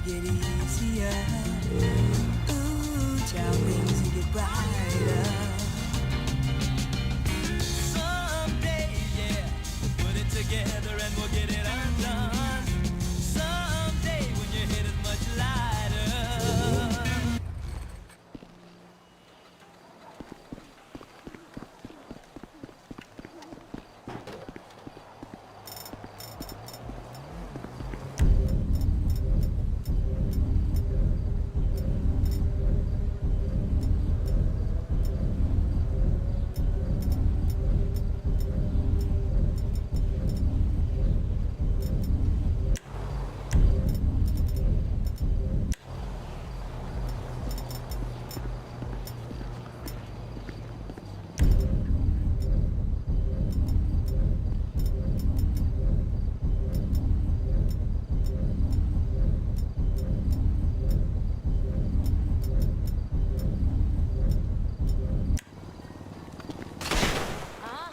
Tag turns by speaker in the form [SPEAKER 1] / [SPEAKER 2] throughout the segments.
[SPEAKER 1] make it easier. Ooh, child, things will get brighter. Someday, yeah, we'll put it together and we'll get it undone. Someday when your head is much lighter.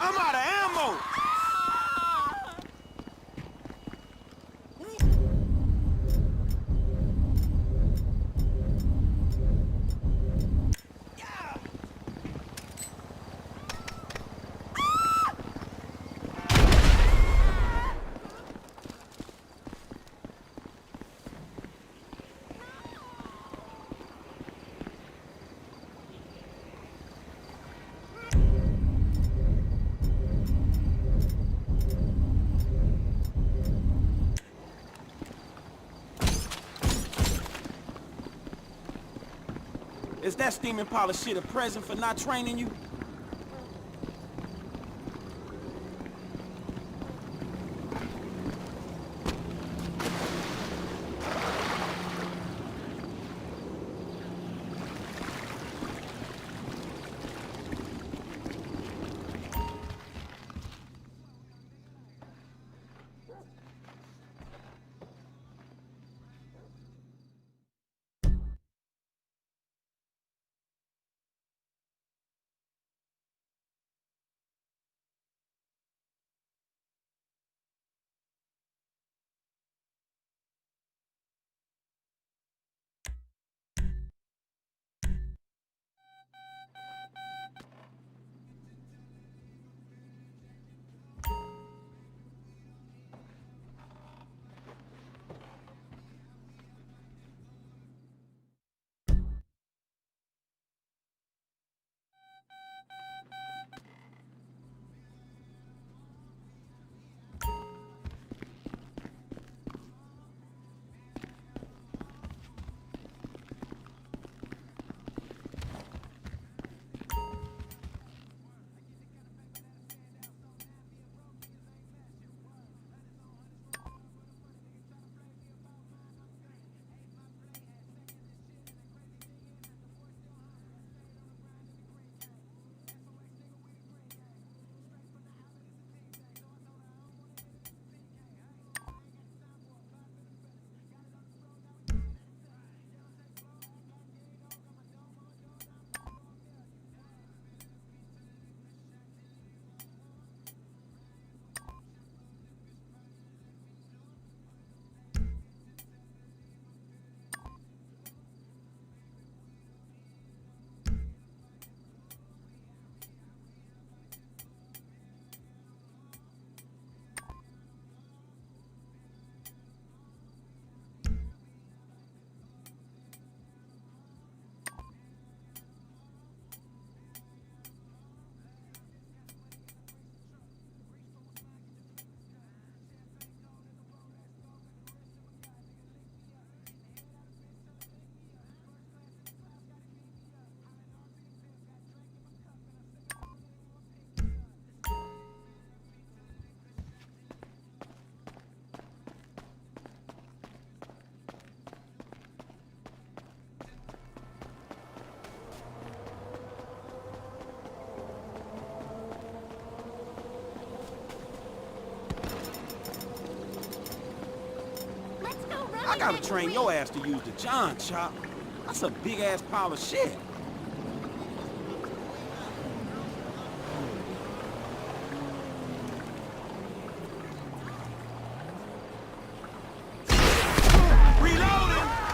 [SPEAKER 2] I'm out of ammo! Is that steaming pile of shit a present for not training you? I gotta train your ass to use the John chop. That's a big-ass pile of shit. Reloading!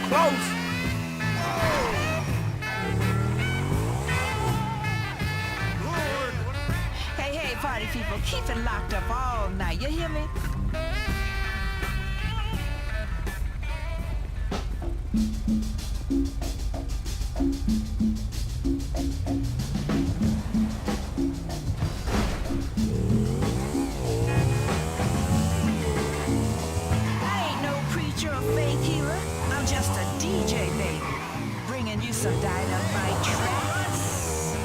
[SPEAKER 2] close.
[SPEAKER 3] Hey, hey, party people, keep it locked up all night, you hear me? I ain't no preacher or fake healer, I'm just a DJ, baby, bringing you some dynamite tracks.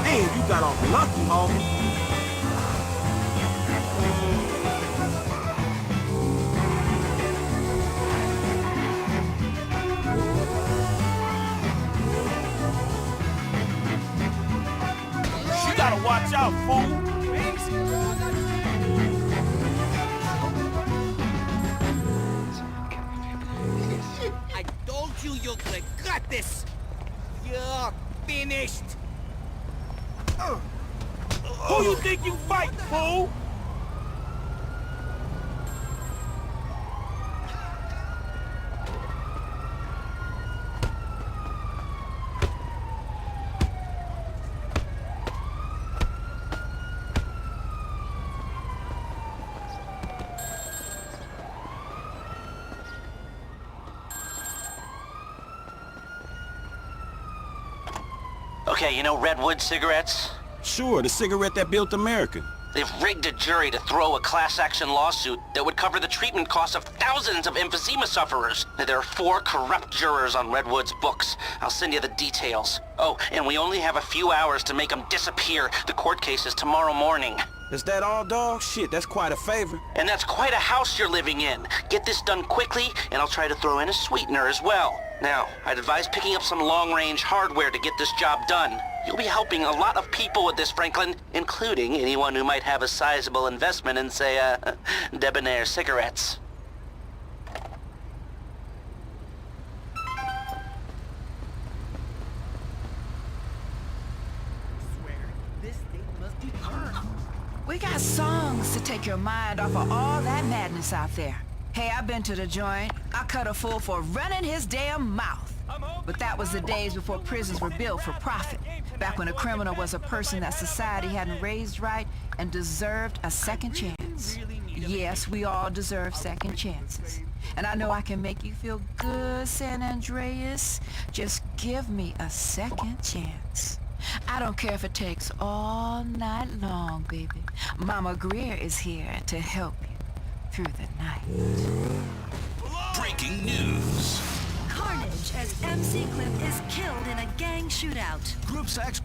[SPEAKER 2] Man, you got off lucky, homie. You gotta watch out, fool.
[SPEAKER 4] I told you you could cut this! You're finished!
[SPEAKER 2] Who you think you fight, fool?
[SPEAKER 5] Okay, you know Redwood cigarettes?
[SPEAKER 2] Sure, the cigarette that built America.
[SPEAKER 5] They've rigged a jury to throw a class-action lawsuit that would cover the treatment costs of thousands of emphysema sufferers. There are 4 corrupt jurors on Redwood's books. I'll send you the details. Oh, and we only have a few hours to make them disappear. The court case is tomorrow morning.
[SPEAKER 2] Is that all, dog? Shit, that's quite a favor.
[SPEAKER 5] And that's quite a house you're living in. Get this done quickly, and I'll try to throw in a sweetener as well. Now, I'd advise picking up some long-range hardware to get this job done. You'll be helping a lot of people with this, Franklin, including anyone who might have a sizable investment in, say, debonair cigarettes.
[SPEAKER 3] We got songs to take your mind off of all that madness out there. Hey, I've been to the joint. I cut a fool for running his damn mouth. But that was the days before prisons were built for profit. Back when a criminal was a person that society hadn't raised right and deserved a second chance. Yes, we all deserve second chances. And I know I can make you feel good, San Andreas. Just give me a second chance. I don't care if it takes all night long, baby. Mama Greer is here to help you through the night.
[SPEAKER 6] Breaking news.
[SPEAKER 7] Carnage as MC Clip is killed in a gang shootout.
[SPEAKER 6] Group sex.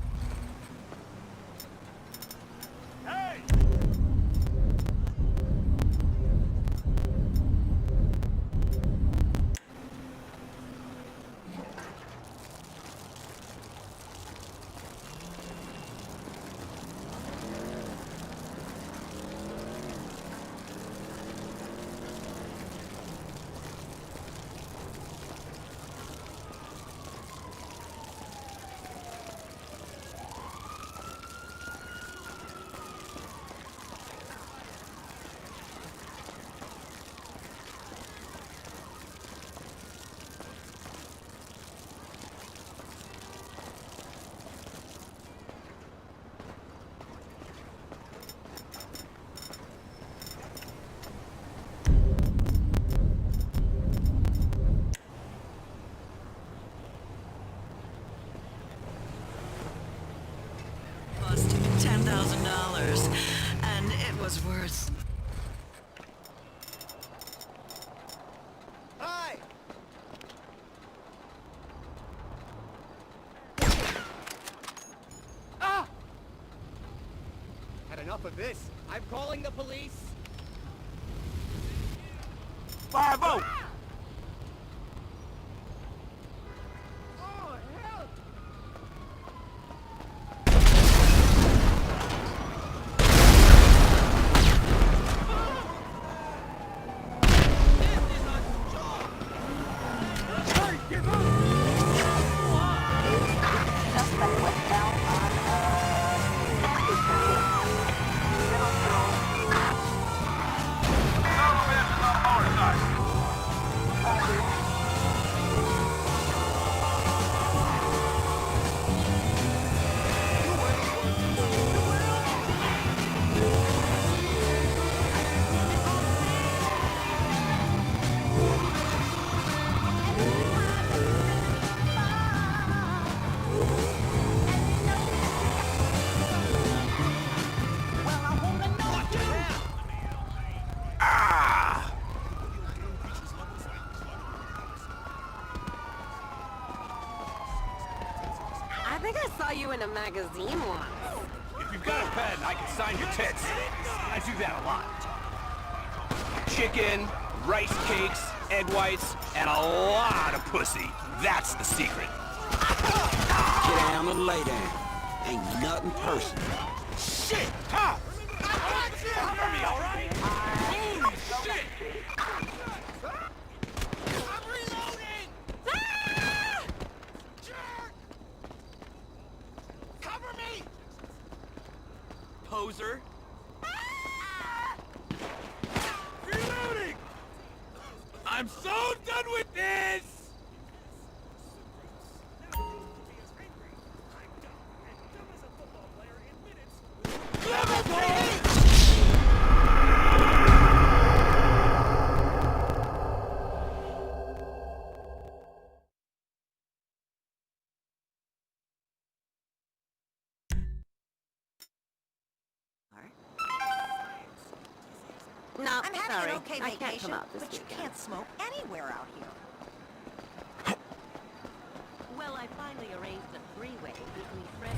[SPEAKER 7] Cost $10,000, and it was worth.
[SPEAKER 4] Hi! Ah! Had enough of this. I'm calling the police.
[SPEAKER 2] 5-0.
[SPEAKER 4] Oh, help!
[SPEAKER 6] I think I saw you in a magazine once.
[SPEAKER 8] If you've got a pen, I can sign your tits. I do that a lot. Chicken, rice cakes, egg whites, and a lot of pussy. That's the secret.
[SPEAKER 2] Get down and lay down. Ain't nothing personal.
[SPEAKER 8] Shit! Huh? Cover me, all right? Holy shit!
[SPEAKER 4] I'm reloading!
[SPEAKER 6] Ah!
[SPEAKER 4] Jerk! Cover me!
[SPEAKER 8] Poser.
[SPEAKER 4] Reloading!
[SPEAKER 8] I'm so done with this!
[SPEAKER 6] No,
[SPEAKER 9] I'm having
[SPEAKER 6] sorry.
[SPEAKER 9] an okay
[SPEAKER 6] I can't
[SPEAKER 9] vacation,
[SPEAKER 6] come out this
[SPEAKER 9] but you
[SPEAKER 6] weekend.
[SPEAKER 9] can't smoke anywhere out here.
[SPEAKER 7] Well, I finally arranged a three-way between Fred.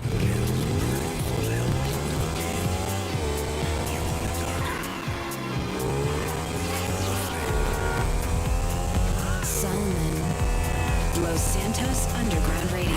[SPEAKER 10] Solomon. Los Santos Underground Radio.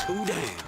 [SPEAKER 2] Too damn.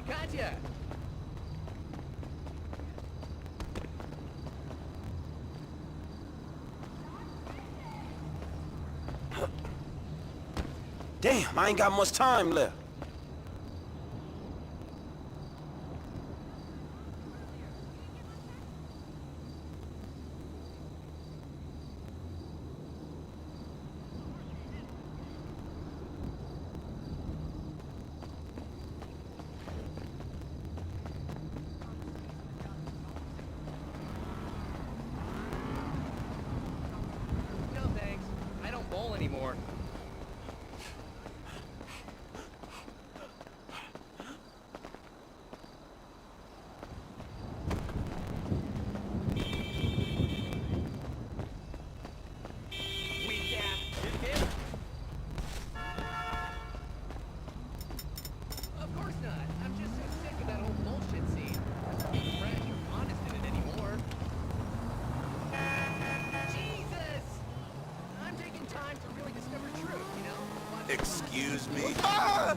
[SPEAKER 8] Katya!
[SPEAKER 2] Damn, I ain't got much time left.
[SPEAKER 8] No thanks. I don't bowl anymore. Excuse me?
[SPEAKER 2] Ah!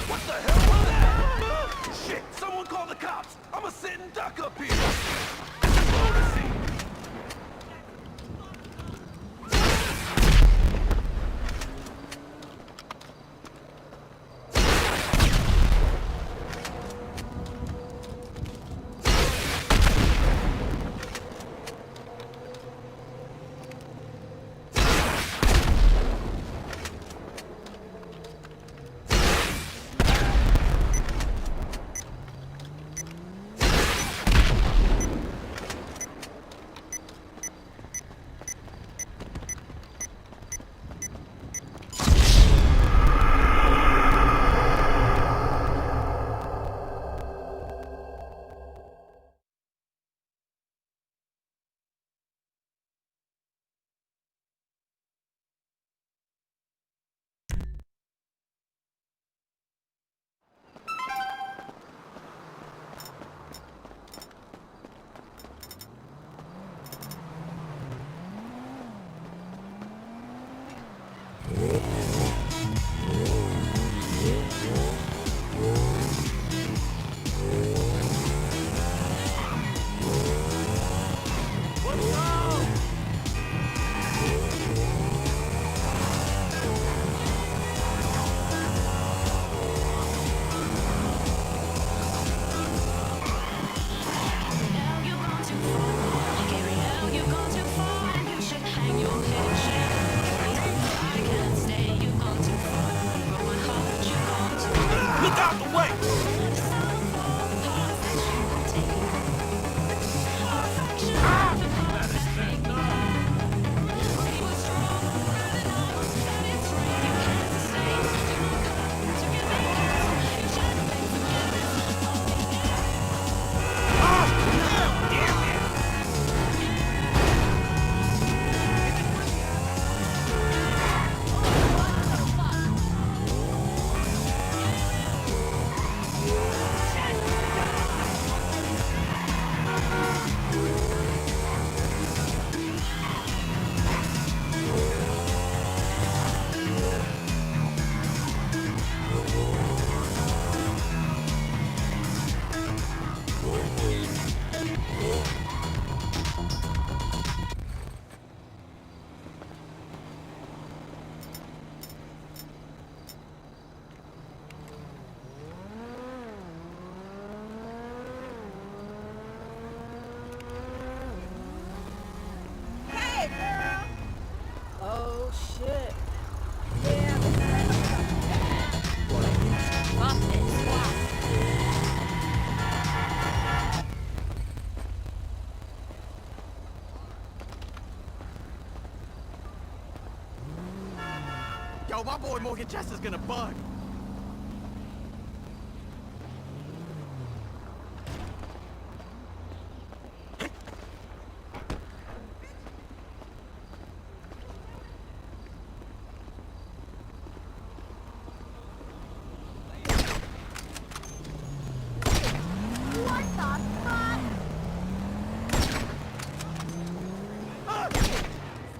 [SPEAKER 8] What the hell was that? Shit, someone call the cops. I'm a sitting duck up here. Blow the scene. Look out the way!
[SPEAKER 6] Hey, girl! Oh, shit.
[SPEAKER 8] Yo, my boy Morgan Chester's gonna bug.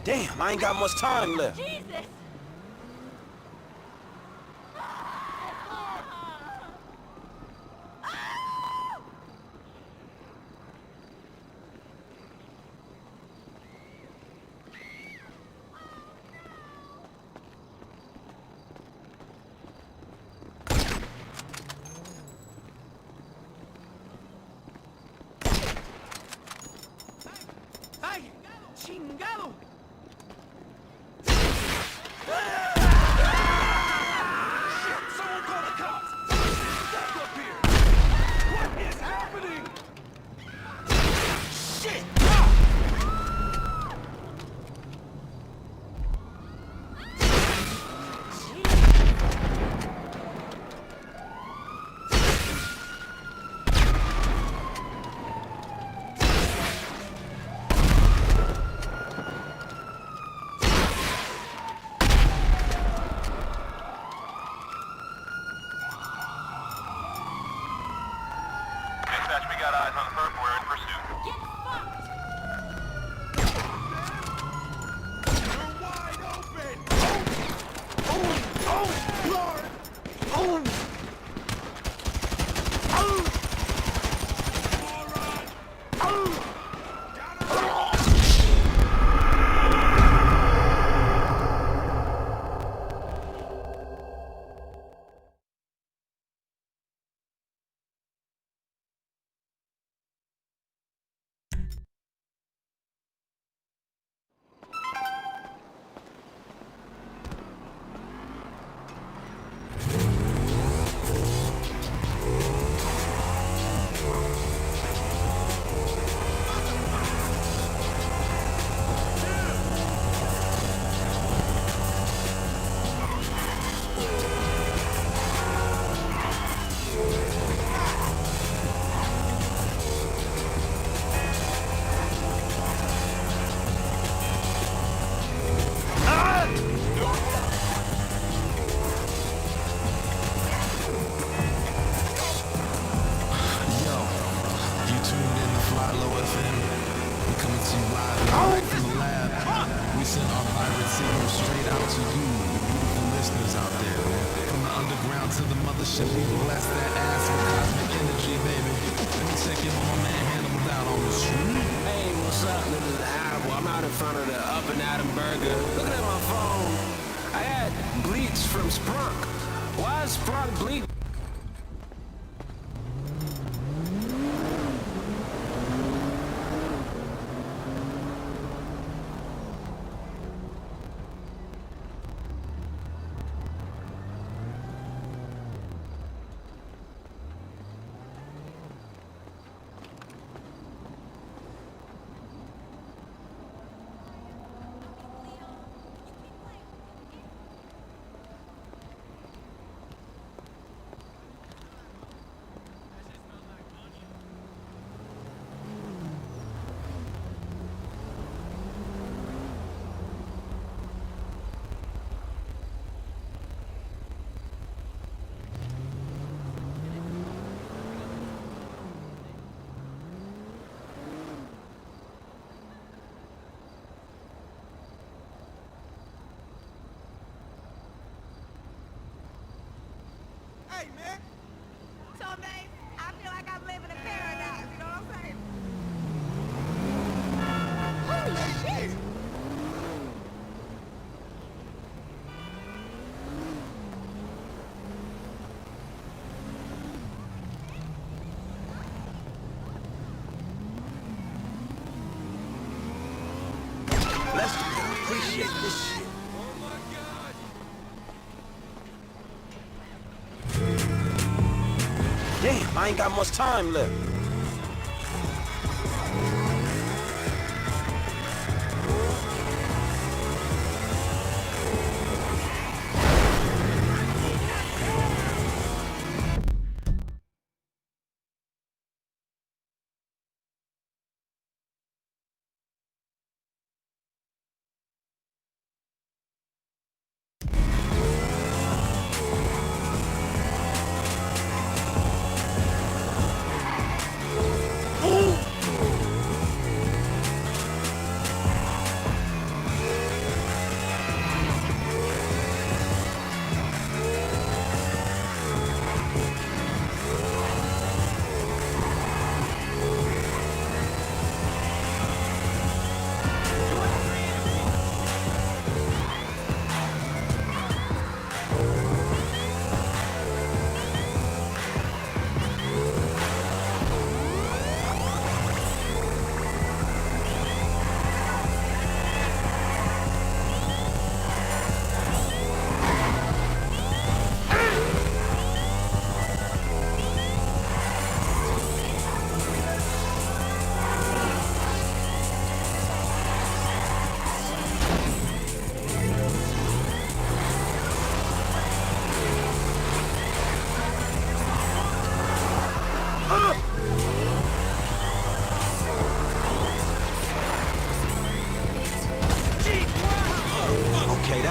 [SPEAKER 2] Damn, I ain't got much time left.
[SPEAKER 7] Jesus!
[SPEAKER 8] ¡Ay! ¡Chingado! Shit! Someone call the cops! Back up here! What is happening? Shit!
[SPEAKER 11] Dispatch, we got eyes on the perp. We're in pursuit.
[SPEAKER 7] Get fucked!
[SPEAKER 8] You're wide open! Oh, Lord! Oh! Moron!
[SPEAKER 1] Yo, you tuned in to Fly Low FM. We coming to you live and direct from the lab. We send our pirate signal straight out to you, the beautiful listeners out there. From the underground to the mothership, we bless that ass with cosmic energy, baby. Let me check in with my man Hannibal down on the street.
[SPEAKER 2] Hey, what's up? This is Adam. I'm out in front of the Up and Adam Burger. Looking at my phone. I had bleach from Sprunk. Why is Sprunk bleach?
[SPEAKER 4] Hey, man! So, man, I feel like I'm living in paradise, you know what I'm saying? Holy shit!
[SPEAKER 2] Let's appreciate this shit.
[SPEAKER 8] Oh my God!
[SPEAKER 2] Damn, I ain't got much time left.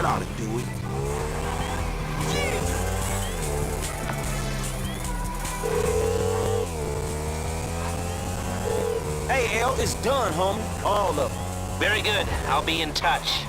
[SPEAKER 2] That ought to do it. Hey, L, it's done, homie. All of them.
[SPEAKER 5] Very good. I'll be in touch.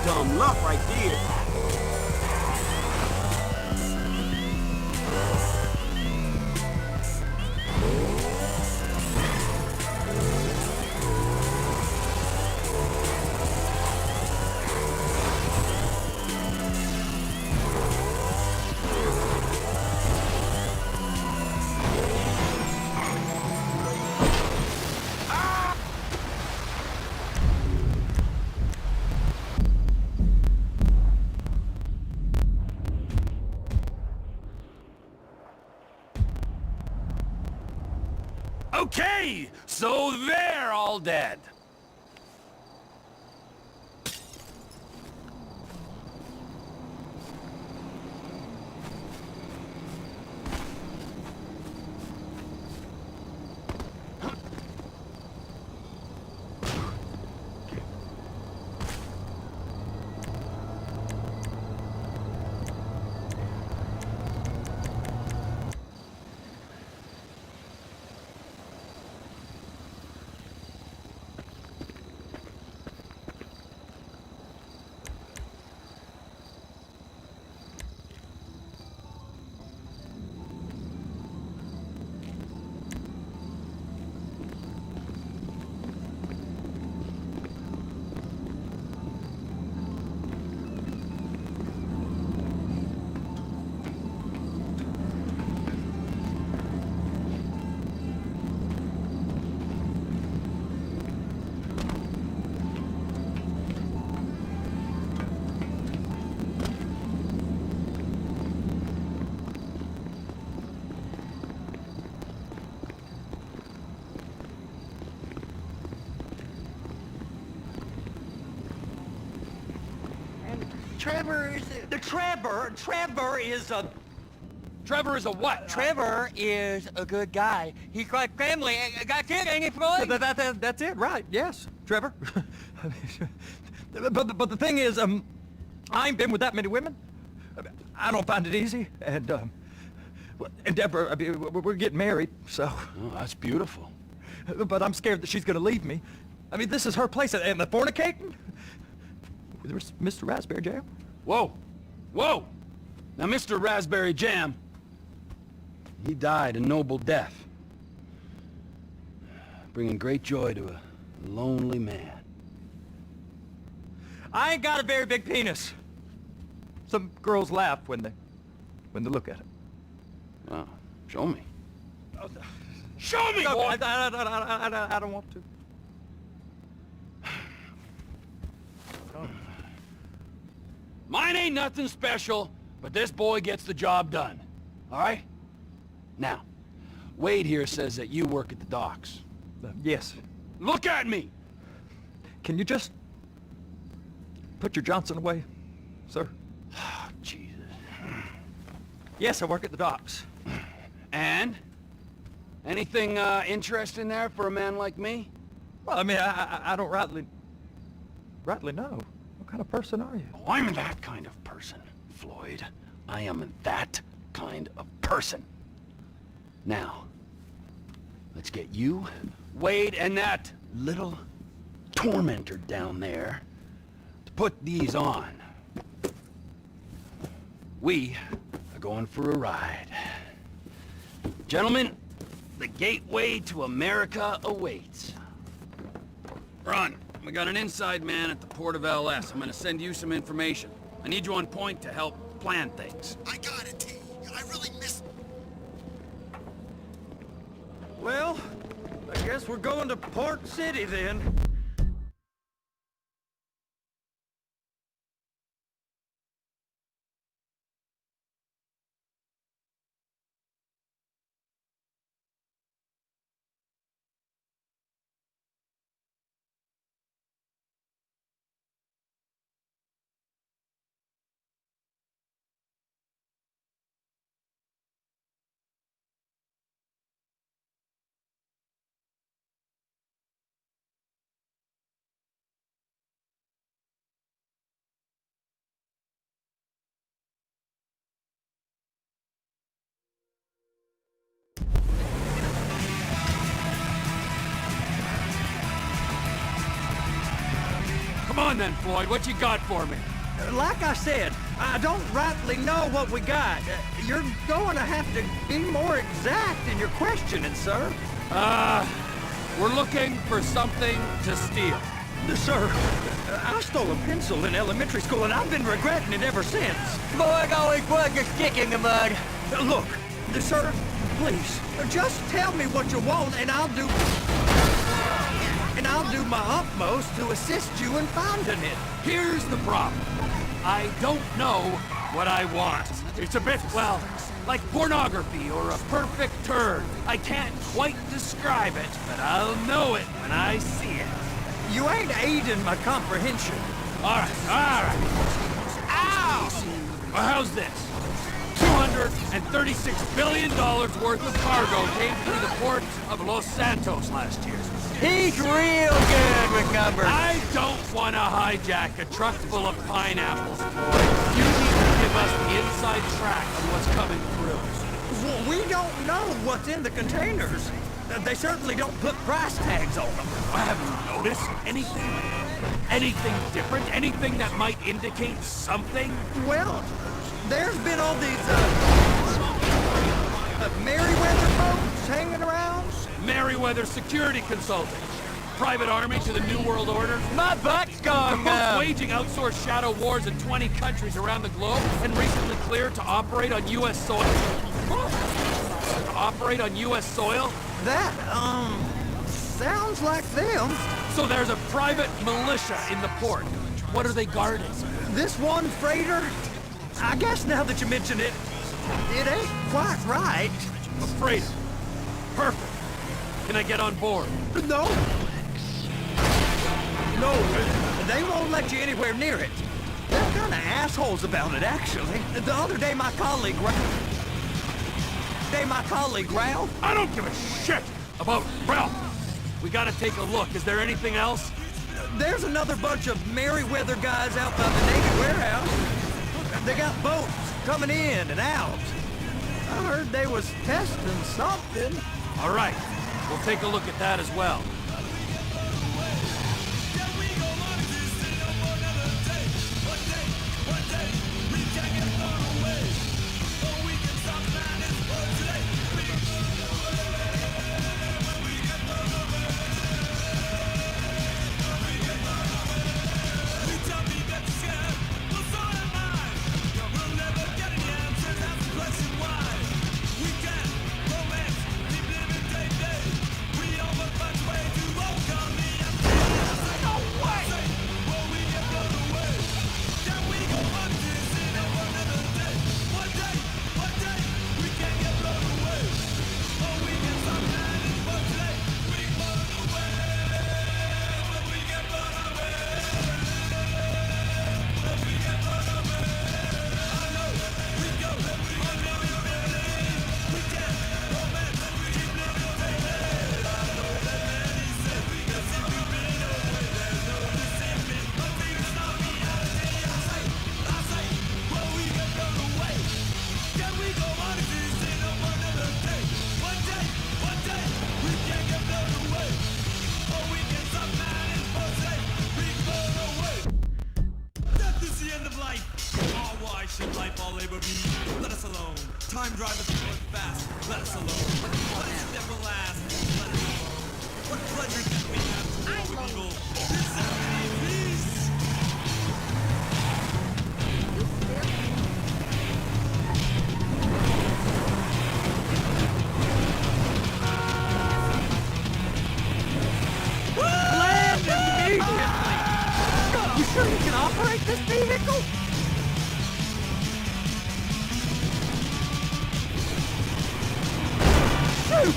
[SPEAKER 2] Dumb luck right there.
[SPEAKER 8] Okay, so they're all dead.
[SPEAKER 12] Trevor is a...
[SPEAKER 8] Trevor is a what?
[SPEAKER 12] Trevor is a good guy. He's like family. That's it, ain't it, Floyd?
[SPEAKER 13] That's it, right? Yes, Trevor. but the thing is, I ain't been with that many women. I don't find it easy, and Deborah, I mean, we're getting married, so.
[SPEAKER 8] Oh, that's beautiful.
[SPEAKER 13] But I'm scared that she's gonna leave me. I mean, this is her place, and the fornicating. There's Mr. Raspberry Jam.
[SPEAKER 8] Whoa, whoa! Now, Mr. Raspberry Jam, he died a noble death, bringing great joy to a lonely man.
[SPEAKER 13] I ain't got a very big penis. Some girls laugh when they look at it.
[SPEAKER 8] Wow, show me. Show me,
[SPEAKER 13] No,
[SPEAKER 8] boy!
[SPEAKER 13] I don't want to.
[SPEAKER 8] Mine ain't nothing special, but this boy gets the job done. All right? Now, Wade here says that you work at the docks.
[SPEAKER 13] Yes.
[SPEAKER 8] Look at me!
[SPEAKER 13] Can you just put your Johnson away, sir?
[SPEAKER 8] Oh, Jesus.
[SPEAKER 13] Yes, I work at the docks.
[SPEAKER 8] And? Anything interesting there for a man like me?
[SPEAKER 13] Well, I mean, I don't rightly know. What kind of person are you?
[SPEAKER 8] Oh, I'm that kind of person, Floyd. I am that kind of person. Now, let's get you, Wade, and that little tormentor down there to put these on. We are going for a ride. Gentlemen, the gateway to America awaits. Run. We got an inside man at the port of LS. I'm gonna send you some information. I need you on point to help plan things.
[SPEAKER 14] I got it, T. I really missed...
[SPEAKER 13] Well, I guess Guess we're going to Port City then.
[SPEAKER 8] Come on then, Floyd, what you got for me?
[SPEAKER 13] Like I said, I don't rightly know what we got. You're going to have to be more exact in your questioning, sir.
[SPEAKER 8] We're looking for something to steal.
[SPEAKER 13] Sir, I stole a pencil in elementary school and I've been regretting it ever since.
[SPEAKER 12] Boy, always was a stick in the mud.
[SPEAKER 13] Look, sir, please, just tell me what you want and I'll do my utmost to assist you in finding it.
[SPEAKER 8] Here's the problem. I don't know what I want. It's a bit, well, like pornography or a perfect turn. I can't quite describe it, but I'll know it when I see it.
[SPEAKER 13] You ain't aiding my comprehension.
[SPEAKER 8] All right. Ow! Well, how's this? $236 billion worth of cargo came through the port of Los Santos last year.
[SPEAKER 12] He's real good with numbers.
[SPEAKER 8] I don't want to hijack a truck full of pineapples, boy. You need to give us the inside track on what's coming through.
[SPEAKER 13] Well, we don't know what's in the containers. They certainly don't put price tags on them.
[SPEAKER 8] Have you noticed anything? Anything different? Anything that might indicate something?
[SPEAKER 13] Well, there's been all these, Merryweather boats hanging around.
[SPEAKER 8] Merryweather Security Consulting. Private army to the New World Order.
[SPEAKER 12] My butt's gone
[SPEAKER 8] Both
[SPEAKER 12] now.
[SPEAKER 8] waging outsourced shadow wars in 20 countries around the globe and recently cleared to operate on U.S. soil. To operate on U.S. soil?
[SPEAKER 13] That, sounds like them.
[SPEAKER 8] So there's a private militia in the port. What are they guarding?
[SPEAKER 13] This one freighter, I guess now that you mention it, it ain't quite right.
[SPEAKER 8] A freighter. Perfect. Can I get on board?
[SPEAKER 13] No. No, they won't let you anywhere near it. They're kind of assholes about it, actually. The other day, my colleague Ralph...
[SPEAKER 8] I don't give a shit about Ralph. We gotta take a look. Is there anything else?
[SPEAKER 13] There's another bunch of Merryweather guys out by the Navy warehouse. They got boats coming in and out. I heard they was testing something.
[SPEAKER 8] All right. We'll take a look at that as well.
[SPEAKER 1] Time drivers going fast. Let us alone. What pleasure that will last. Let us alone. What pleasure that we have to war with evil. Peace and peace.
[SPEAKER 13] this vehicle? Shoot!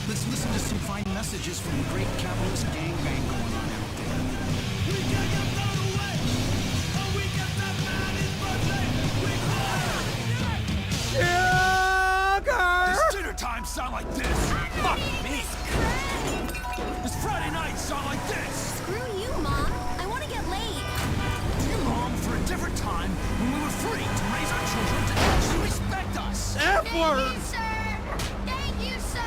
[SPEAKER 14] Let's listen to some fine messages from the great capitalist gangbang going on out there. We can't get blown away! Oh, we got that man in birthday!
[SPEAKER 13] Sugar!
[SPEAKER 14] Does dinner time sound like this? Fuck me! Does Friday night sound like this?
[SPEAKER 15] Screw you, Mom. I want to get laid.
[SPEAKER 14] You long for a different time when we were free to raise our children to actually respect us.
[SPEAKER 13] F-word!
[SPEAKER 15] Thank you, sir.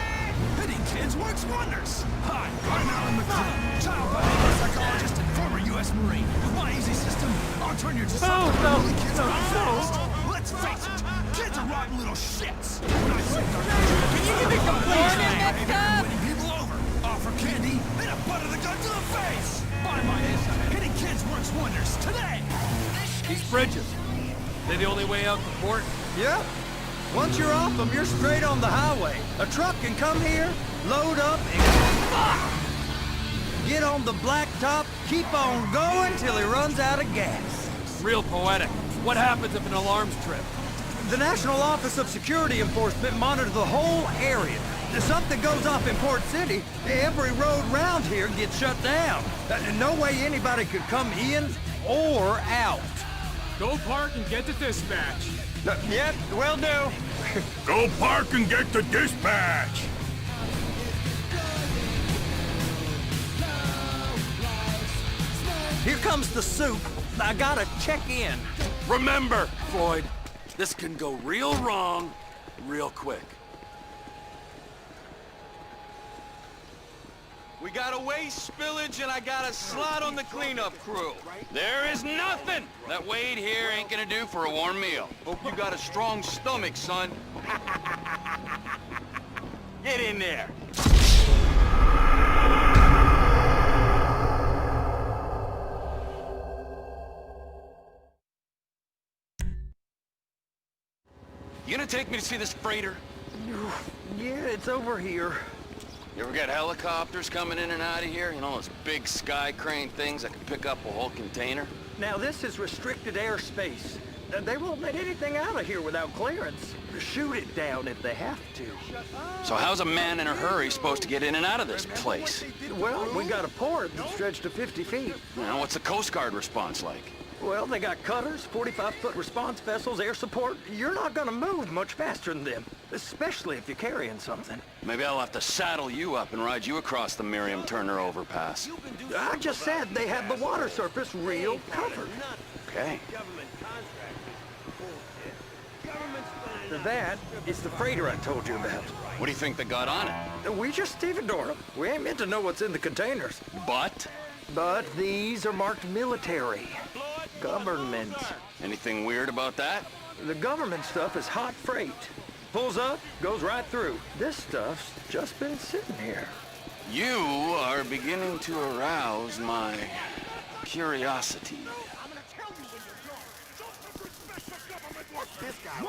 [SPEAKER 14] Hitting kids works wonders. Hi, I'm Alan McClellan, child behavior psychologist and former U.S. Marine. With my easy system, I'll turn you to something really kids are fast. Let's face it, kids are rotten little shits. When I say our children, can you give me winning people over, offer candy, and a butt of the gun to the face. By my head, hitting kids works wonders today.
[SPEAKER 12] These bridges, they the only way out the port?
[SPEAKER 13] Yep. Once you're off them, you're straight on the highway. A truck can come here, load up, and get on the blacktop, keep on going till he runs out of gas.
[SPEAKER 12] Real poetic. What happens if an alarm's tripped?
[SPEAKER 13] The National Office of Security Enforcement monitors the whole area. If something goes off in Port City, every road round here gets shut down. No way anybody could come in or out.
[SPEAKER 16] Go park and get to dispatch.
[SPEAKER 13] Yep, will do.
[SPEAKER 11] Go park and get to dispatch.
[SPEAKER 13] Here comes the soup. I gotta check in.
[SPEAKER 8] Remember, Floyd, this can go real wrong real quick.
[SPEAKER 12] We got a waste spillage and I got a slot on the cleanup crew.
[SPEAKER 8] There is nothing that Wade here ain't gonna do for a warm meal.
[SPEAKER 12] Hope you got a strong stomach, son. Get in there.
[SPEAKER 8] You gonna take me to see this freighter?
[SPEAKER 13] Yeah, it's over here.
[SPEAKER 8] You ever get helicopters coming in and out of here? You know, those big sky crane things that can pick up a whole container?
[SPEAKER 13] Now, this is restricted airspace. They won't let anything out of here without clearance. Shoot it down if they have to.
[SPEAKER 8] So how's a man in a hurry supposed to get in and out of this place?
[SPEAKER 13] Well, we got a port that stretched to 50 feet.
[SPEAKER 8] Now, what's the Coast Guard response like?
[SPEAKER 13] Well, they got cutters, 45-foot response vessels, air support. You're not gonna move much faster than them, especially if you're carrying something.
[SPEAKER 8] Maybe I'll have to saddle you up and ride you across the Miriam Turner overpass.
[SPEAKER 13] I just said they had the water surface real covered.
[SPEAKER 8] Okay.
[SPEAKER 13] That is the freighter I told you about.
[SPEAKER 8] What do you think they got on it?
[SPEAKER 13] We just stevedored them. We ain't meant to know what's in the containers.
[SPEAKER 8] But
[SPEAKER 13] these are marked military. Government.
[SPEAKER 8] Anything weird about that?
[SPEAKER 13] The government stuff is hot freight. Pulls up, goes right through. This stuff's just been sitting here.
[SPEAKER 8] You are beginning to arouse my curiosity.
[SPEAKER 14] This guy.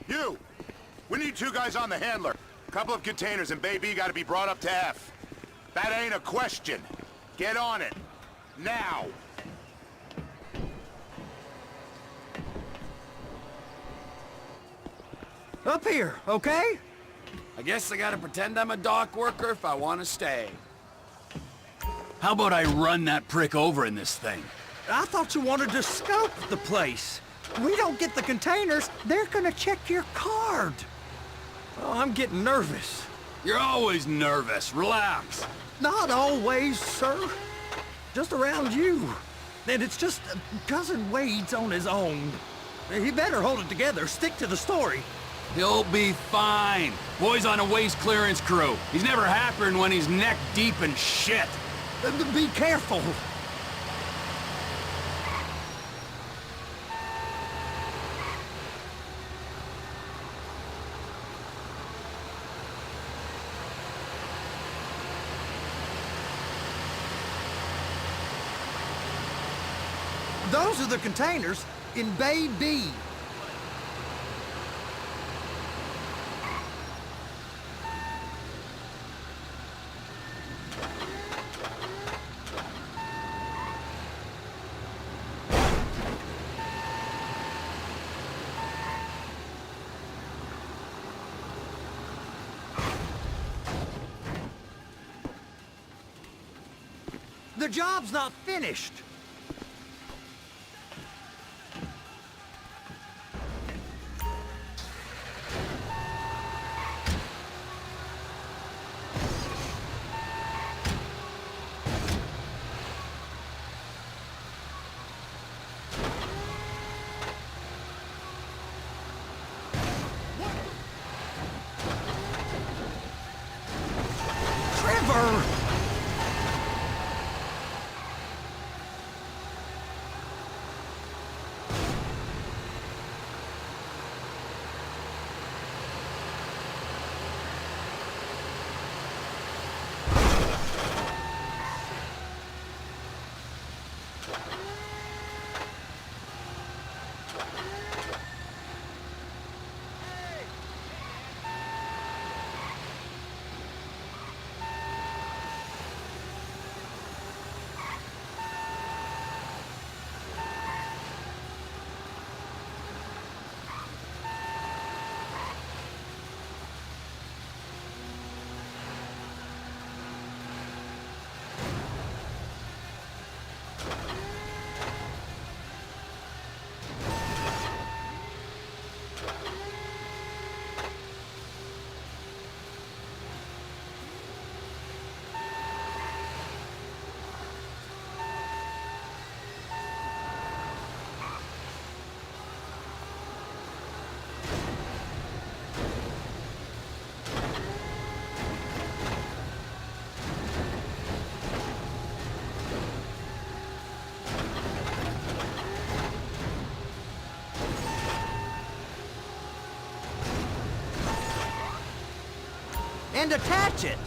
[SPEAKER 11] You! We need 2 guys on the handler. A couple of containers and Baby gotta be brought up to F. That ain't a question. Get on it. Now!
[SPEAKER 13] Up here, okay?
[SPEAKER 8] I guess I gotta pretend I'm a dock worker if I want to stay. How about I run that prick over in this thing?
[SPEAKER 13] I thought you wanted to scope the place. We don't get the containers, they're gonna check your card. Oh, I'm getting nervous.
[SPEAKER 8] You're always nervous. Relax.
[SPEAKER 13] Not always, sir. Just around you. And it's just Cousin Wade's on his own. He better hold it together, stick to the story.
[SPEAKER 8] He'll be fine. Boy's on a waste clearance crew. He's never happier than when he's neck deep in shit.
[SPEAKER 13] Be careful. Those are the containers in Bay B. The job's not finished. Trevor! And attach it.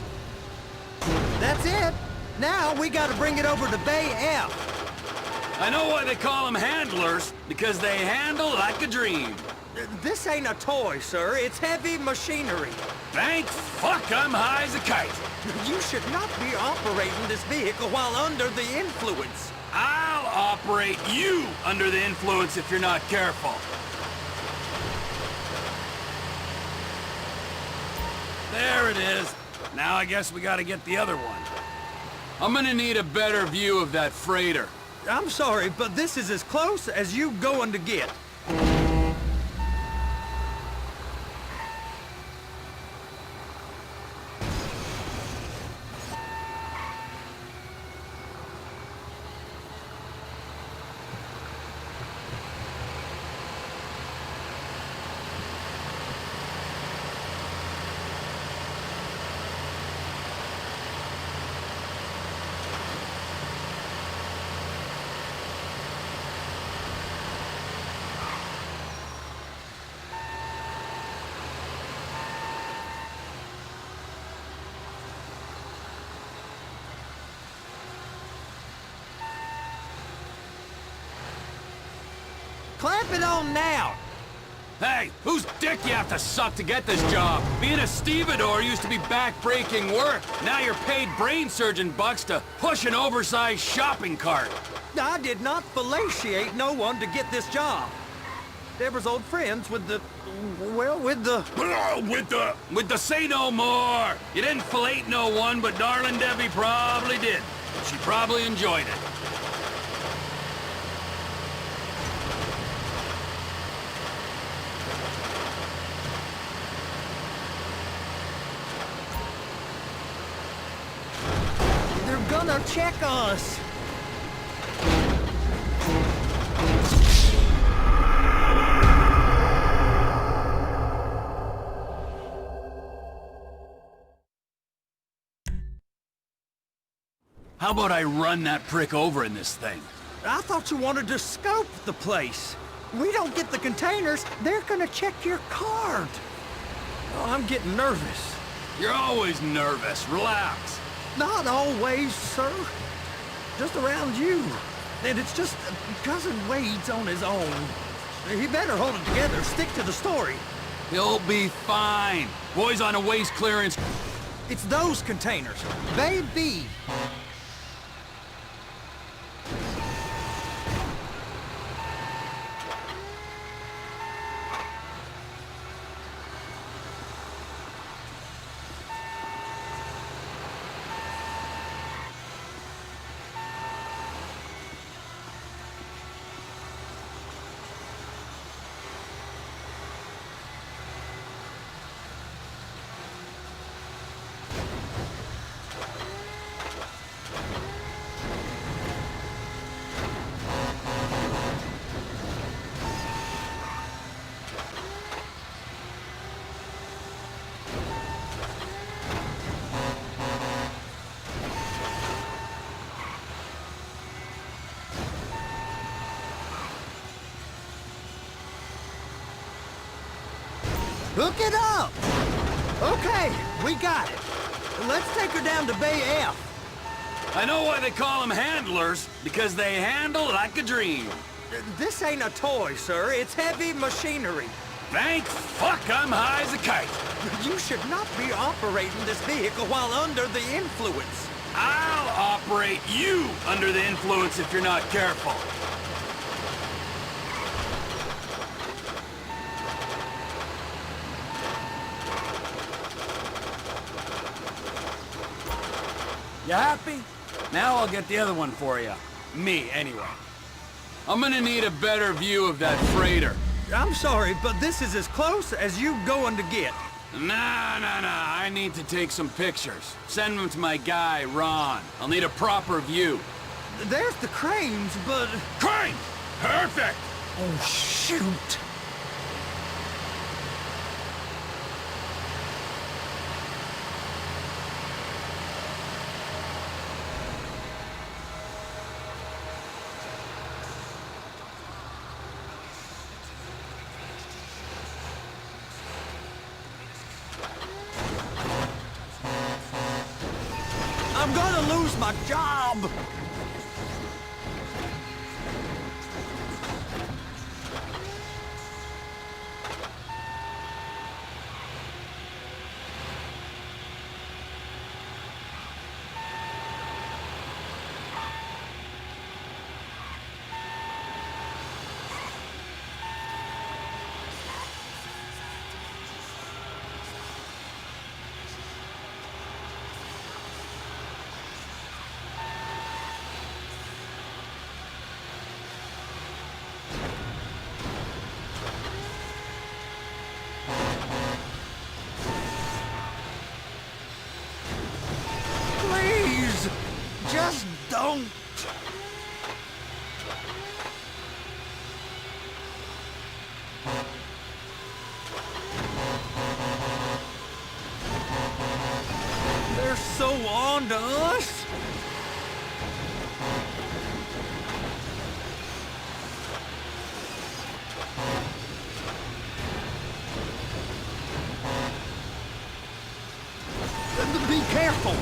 [SPEAKER 13] That's it. Now we gotta bring it over to Bay F.
[SPEAKER 8] I know why they call them handlers, because they handle like a dream.
[SPEAKER 13] This ain't a toy, sir. It's heavy machinery.
[SPEAKER 8] Thank fuck I'm high as a kite.
[SPEAKER 13] You should not be operating this vehicle while under the influence.
[SPEAKER 8] I'll operate you under the influence if you're not careful. There it is. Now I guess we gotta get the other one. I'm gonna need a better view of that freighter.
[SPEAKER 13] I'm sorry, but this is as close as you going to get. Clamp it on now!
[SPEAKER 8] Hey, whose dick you have to suck to get this job? Being a stevedore used to be back-breaking work. Now you're paid brain surgeon bucks to push an oversized shopping cart.
[SPEAKER 13] I did not fellatiate no one to get this job. Deborah's old friends with the... well, with the...
[SPEAKER 8] With the say no more! You didn't fellate no one, but darling Debbie probably did. She probably enjoyed it.
[SPEAKER 13] Gonna check us.
[SPEAKER 8] How about I run that prick over in this thing?
[SPEAKER 13] I thought you wanted to scope the place. We don't get the containers, they're gonna check your card. Oh, I'm getting nervous.
[SPEAKER 8] You're always nervous. Relax.
[SPEAKER 13] Not always, sir. Just around you. And it's just Cousin Wade's on his own. He better hold it together, stick to the story.
[SPEAKER 8] He'll be fine. Boy's on a waste clearance.
[SPEAKER 13] It's those containers. Bay B. Hook it up! Okay, we got it. Let's take her down to Bay F.
[SPEAKER 8] I know why they call them handlers, because they handle like a dream.
[SPEAKER 13] This ain't a toy, sir. It's heavy machinery.
[SPEAKER 8] Thank fuck I'm high as a kite.
[SPEAKER 13] You should not be operating this vehicle while under the influence.
[SPEAKER 8] I'll operate you under the influence if you're not careful. You happy? Now I'll get the other one for you. Me, anyway. I'm gonna need a better view of that freighter.
[SPEAKER 13] I'm sorry, but this is as close as you going to get.
[SPEAKER 8] Nah. I need to take some pictures. Send them to my guy, Ron. I'll need a proper view.
[SPEAKER 13] There's the cranes, but...
[SPEAKER 8] Crane! Perfect!
[SPEAKER 13] Oh, shoot! I'm gonna lose my job! Please, just don't. They're so on to us. Be careful.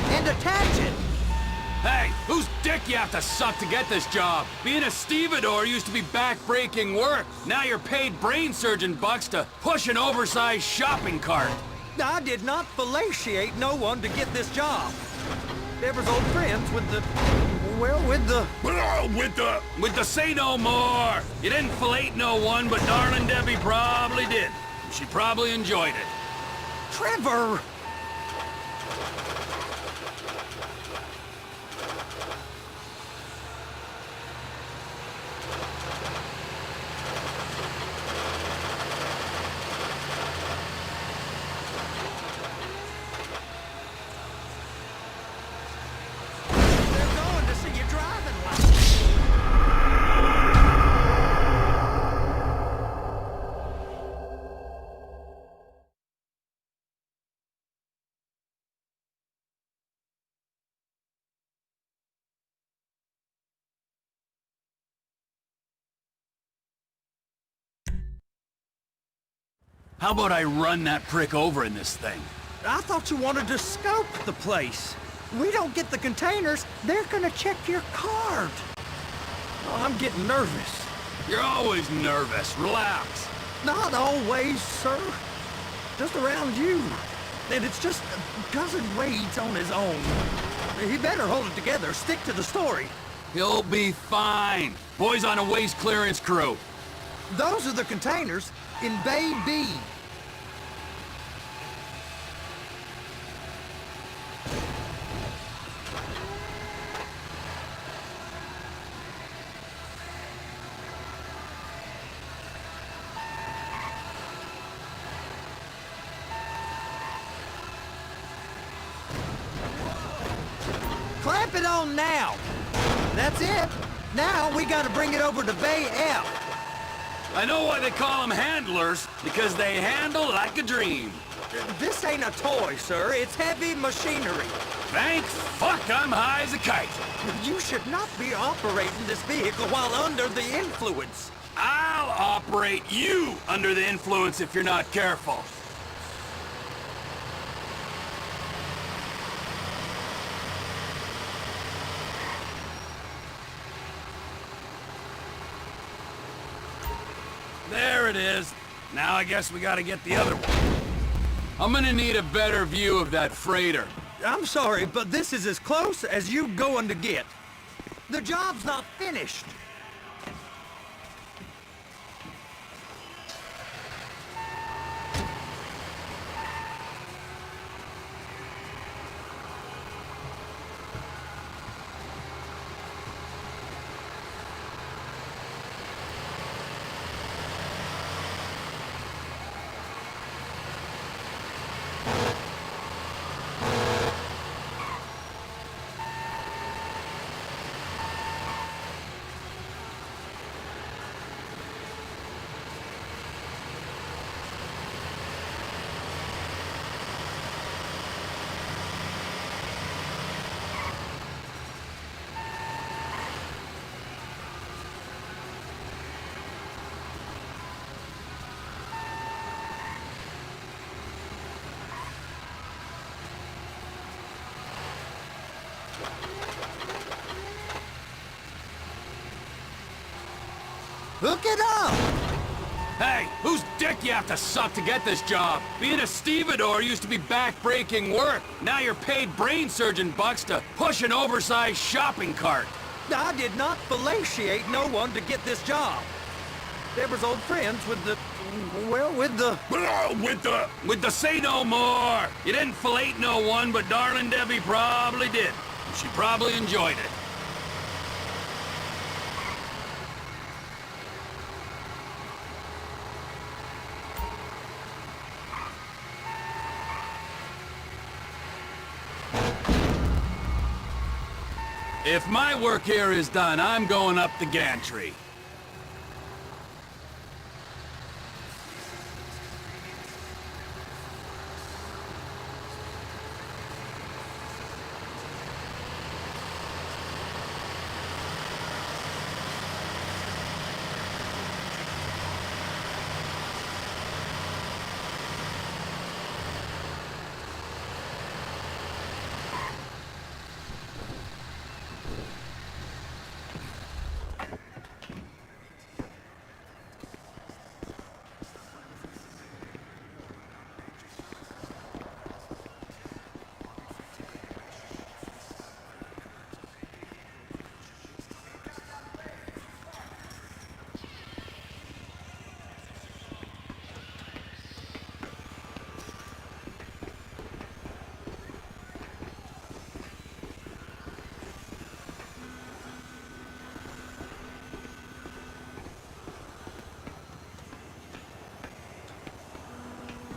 [SPEAKER 13] And attach it!
[SPEAKER 8] Hey, whose dick you have to suck to get this job? Being a stevedore used to be back-breaking work. Now you're paid brain surgeon bucks to push an oversized shopping cart.
[SPEAKER 13] I did not fellatiate no one to get this job. Deborah's old friends with the... well, with the...
[SPEAKER 8] With the say no more! You didn't fillet no one, but darling Debbie probably did. She probably enjoyed it.
[SPEAKER 13] Trevor!
[SPEAKER 8] How about I run that prick over in this thing?
[SPEAKER 13] I thought you wanted to scope the place. We don't get the containers, they're gonna check your card. Oh, I'm getting nervous.
[SPEAKER 8] You're always nervous. Relax.
[SPEAKER 13] Not always, sir. Just around you. And it's just Cousin Wade's on his own. He better hold it together, stick to the story.
[SPEAKER 8] He'll be fine. Boy's on a waste clearance crew.
[SPEAKER 13] Those are the containers in Bay B. Clamp it on now. That's it. Now we gotta bring it over to Bay F.
[SPEAKER 8] I know why they call them handlers, because they handle like a dream.
[SPEAKER 13] This ain't a toy, sir. It's heavy machinery.
[SPEAKER 8] Thank fuck I'm high as a kite.
[SPEAKER 13] You should not be operating this vehicle while under the influence.
[SPEAKER 8] I'll operate you under the influence if you're not careful. There it is. Now I guess we gotta get the other one. I'm gonna need a better view of that freighter.
[SPEAKER 13] I'm sorry, but this is as close as you going to get. The job's not finished. Hook it up!
[SPEAKER 8] Hey, whose dick you have to suck to get this job? Being a stevedore used to be back-breaking work. Now you're paid brain surgeon bucks to push an oversized shopping cart.
[SPEAKER 13] I did not fellatiate no one to get this job. Deborah's old friends with the... well, with the...
[SPEAKER 8] With the say no more. You didn't fillet no one, but darling Debbie probably did. She probably enjoyed it. If my work here is done, I'm going up the gantry.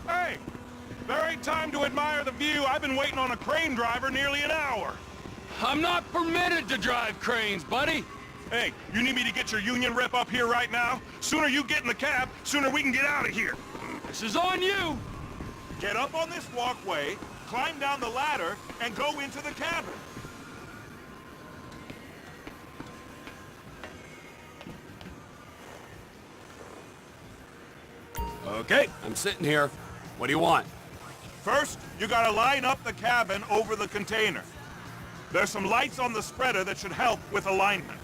[SPEAKER 17] Hey! There ain't time to admire the view. I've been waiting on a crane driver nearly an hour.
[SPEAKER 8] I'm not permitted to drive cranes, buddy.
[SPEAKER 17] Hey, you need me to get your union rep up here right now? Sooner you get in the cab, sooner we can get out of here.
[SPEAKER 8] This is on you.
[SPEAKER 17] Get up on this walkway, climb down the ladder, and go into the cabin.
[SPEAKER 8] Okay, I'm sitting here. What do you want?
[SPEAKER 17] First, you gotta line up the cabin over the container. There's some lights on the spreader that should help with alignment.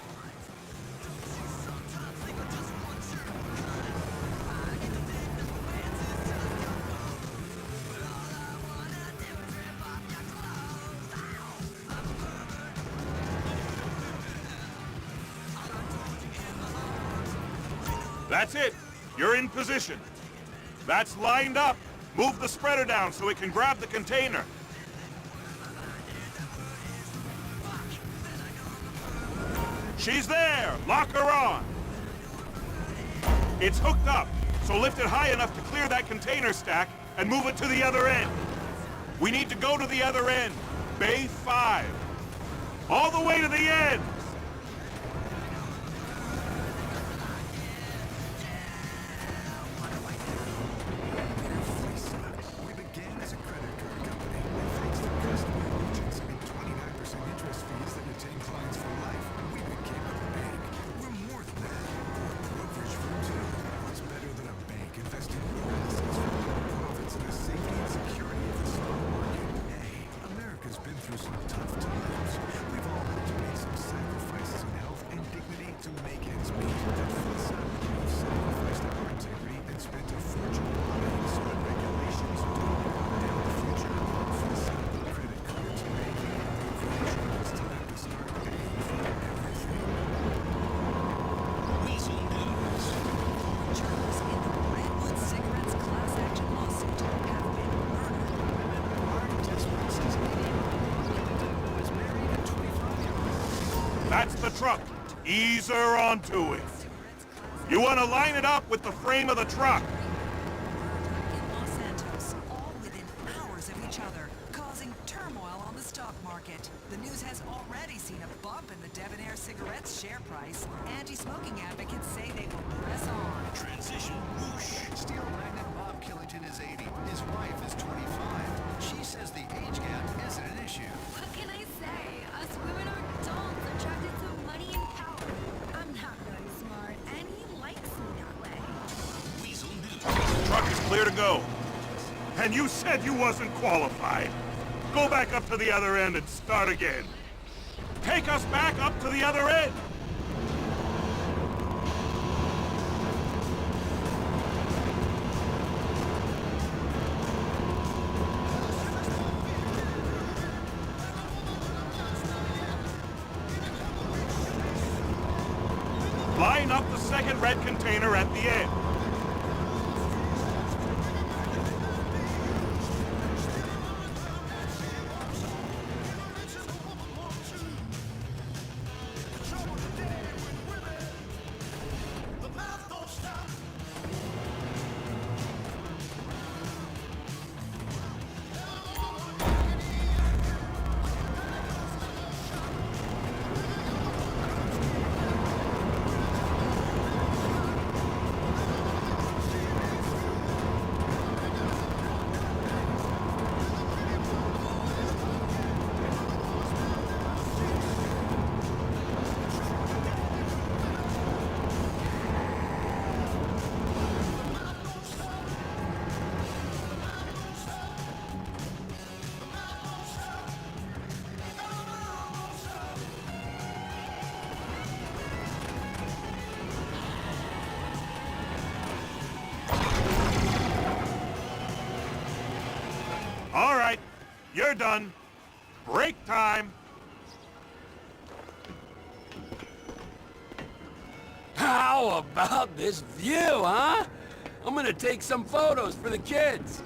[SPEAKER 17] That's it. You're in position. That's lined up. Move the spreader down so it can grab the container. She's there! Lock her on! It's hooked up, so lift it high enough to clear that container stack and move it to the other end. We need to go to the other end. Bay 5. All the way to the end! That's the truck. Ease her onto it. You want to line it up with the frame of the truck.
[SPEAKER 18] In Los Santos, all within hours of each other, causing turmoil on the stock market. The news has already seen a bump in the Debonair cigarettes share price. Anti-smoking advocates say they will press on.
[SPEAKER 14] Transition whoosh. Steel magnate Bob Killington is 80. His wife is 25. She says the age gap isn't an issue.
[SPEAKER 15] What can I say? Us women are dolls attracted to money and power. I'm not very smart, and he likes me that way.
[SPEAKER 17] The truck is clear to go. And you said you wasn't qualified. Go back up to the other end and start again. Take us back up to the other end. Line up the second red container at the end. All right, you're done. Break time.
[SPEAKER 8] How about this view, huh? I'm gonna take some photos for the kids.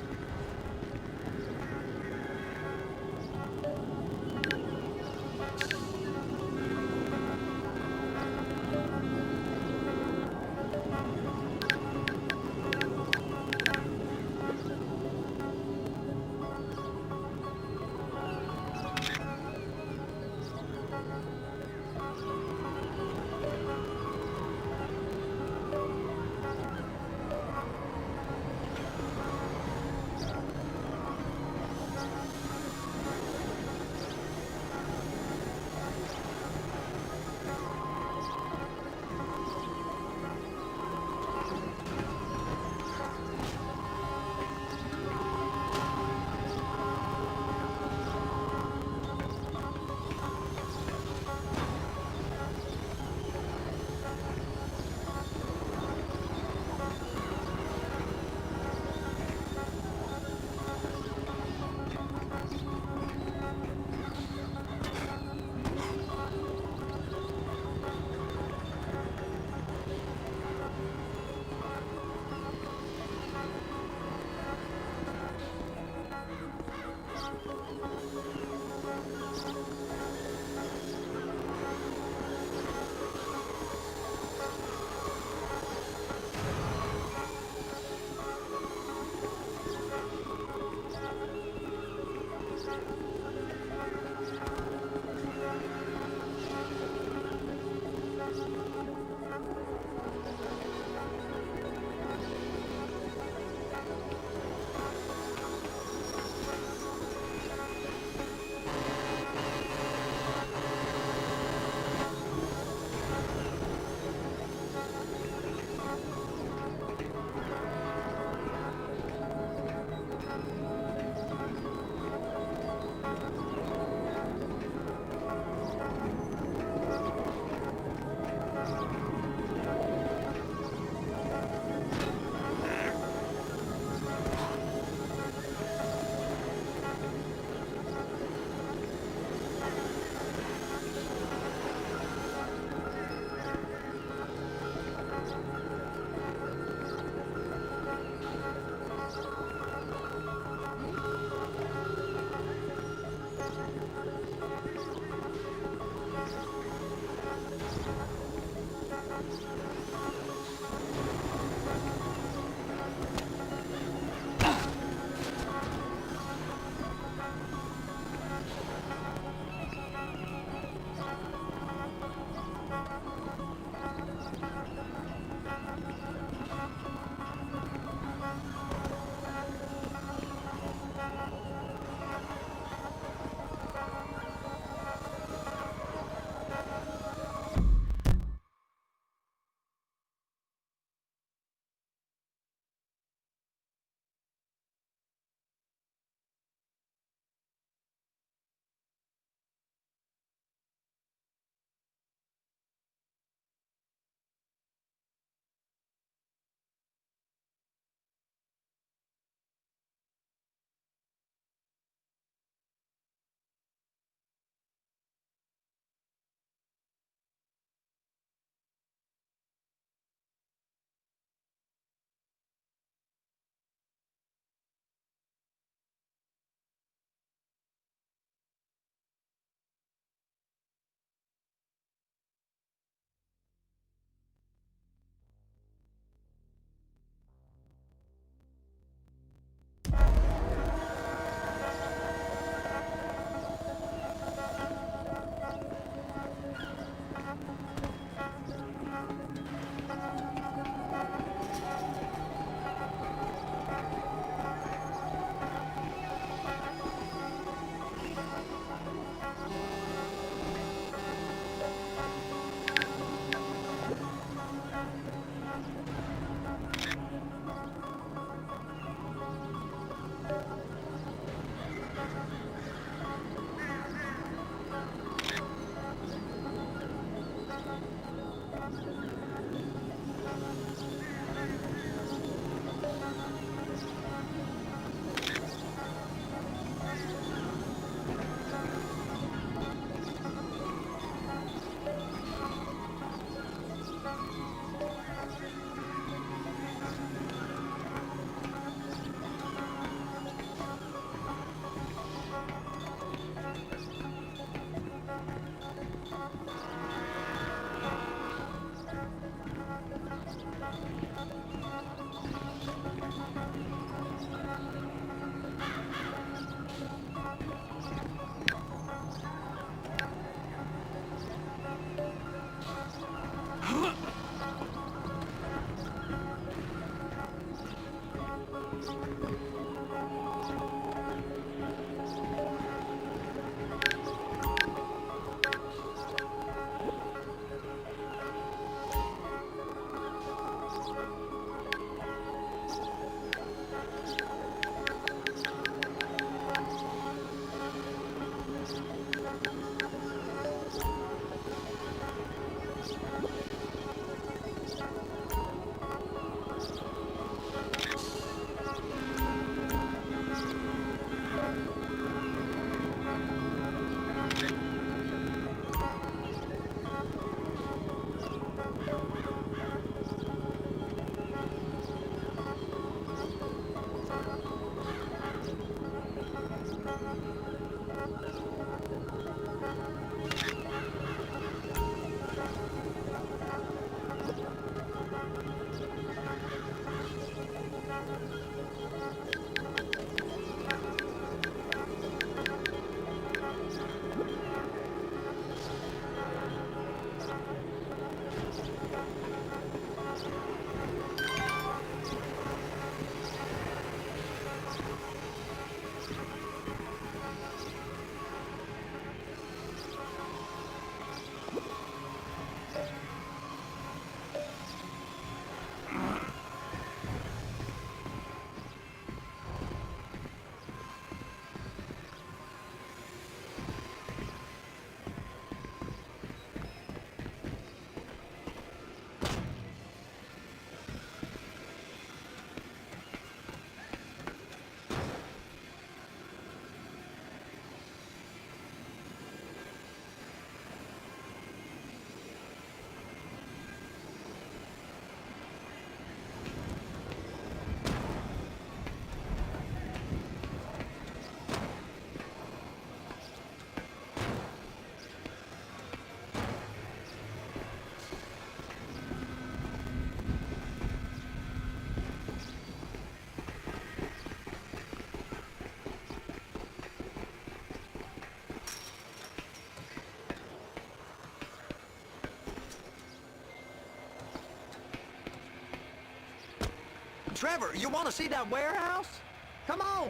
[SPEAKER 13] Trevor, you want to see that warehouse? Come on.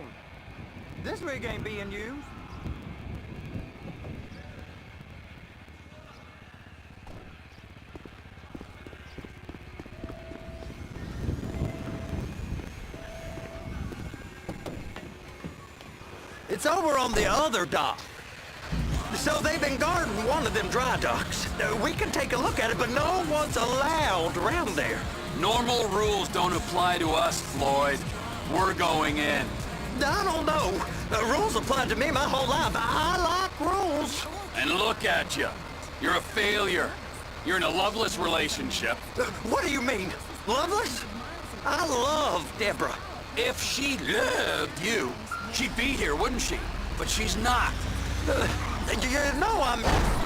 [SPEAKER 13] This rig ain't being used. It's over on the other dock. So they've been guarding one of them dry docks. We can take a look at it, but no one's allowed around there.
[SPEAKER 8] Normal rules don't apply to us, Floyd. We're going in.
[SPEAKER 13] I don't know. Rules applied to me my whole life. I like rules.
[SPEAKER 8] And look at you. You're a failure. You're in a loveless relationship.
[SPEAKER 13] What do you mean? Loveless? I love Deborah.
[SPEAKER 8] If she loved you, she'd be here, wouldn't she? But she's not.
[SPEAKER 13] You know I'm...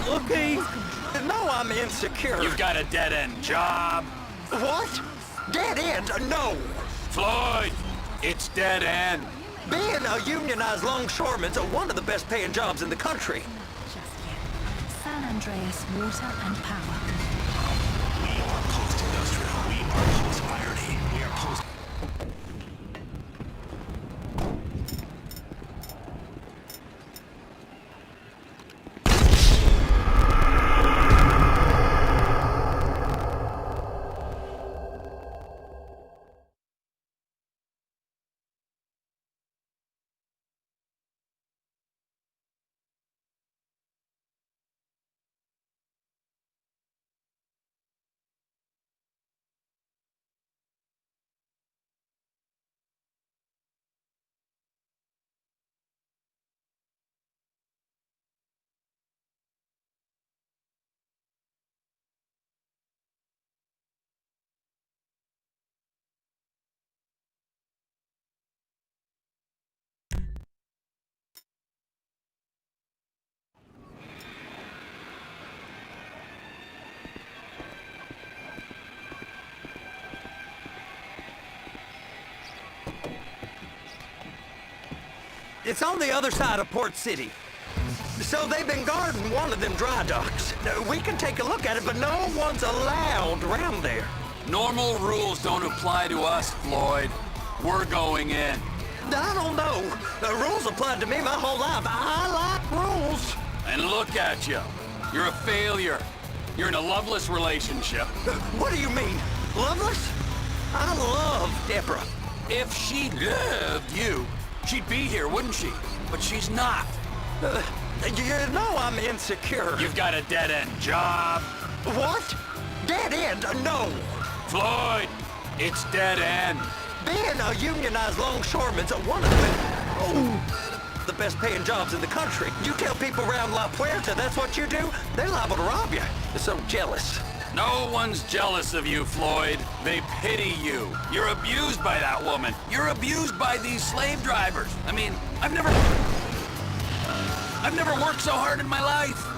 [SPEAKER 13] Looky. You know I'm insecure.
[SPEAKER 8] You've got a dead-end job.
[SPEAKER 13] What? Dead end? No.
[SPEAKER 8] Floyd, it's dead end.
[SPEAKER 13] Being a unionized longshoreman's one of the best paying jobs in the country.
[SPEAKER 10] Just yet. San Andreas Water and Power.
[SPEAKER 14] We are post-industrial. We are post-irony. We are post...
[SPEAKER 13] It's on the other side of Port City. So they've been guarding one of them dry docks. We can take a look at it, but no one's allowed around there.
[SPEAKER 8] Normal rules don't apply to us, Floyd. We're going in.
[SPEAKER 13] I don't know. Rules applied to me my whole life. I like rules.
[SPEAKER 8] And look at you. You're a failure. You're in a loveless relationship.
[SPEAKER 13] What do you mean? Loveless? I love Deborah.
[SPEAKER 8] If she loved you, she'd be here, wouldn't she? But she's not.
[SPEAKER 13] You know I'm insecure.
[SPEAKER 8] You've got a dead-end job.
[SPEAKER 13] What? Dead end? No.
[SPEAKER 8] Floyd, it's dead end.
[SPEAKER 13] Being a unionized longshoreman's one of the best paying jobs in the country. You tell people around La Puerta that's what you do, they're liable to rob you. They're so jealous.
[SPEAKER 8] No one's jealous of you, Floyd. They pity you. You're abused by that woman. You're abused by these slave drivers. I mean, I've never... I've never worked so hard in my life.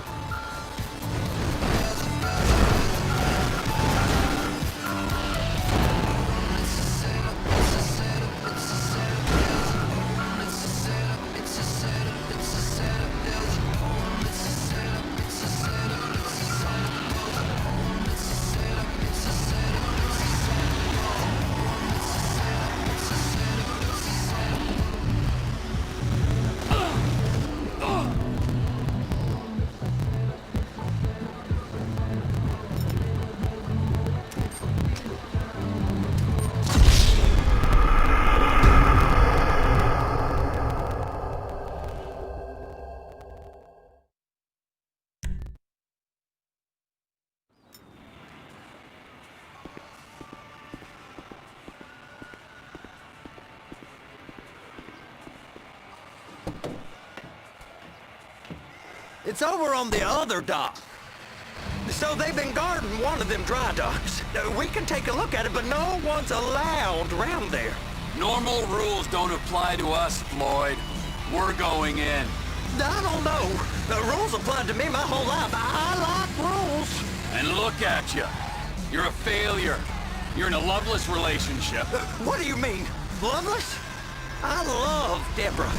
[SPEAKER 13] It's over on the other dock. So they've been guarding one of them dry docks. We can take a look at it, but no one's allowed around there.
[SPEAKER 8] Normal rules don't apply to us, Floyd. We're going in.
[SPEAKER 13] I don't know. The rules applied to me my whole life. I like rules.
[SPEAKER 8] And look at you. You're a failure. You're in a loveless relationship.
[SPEAKER 13] What do you mean? Loveless? I love Deborah.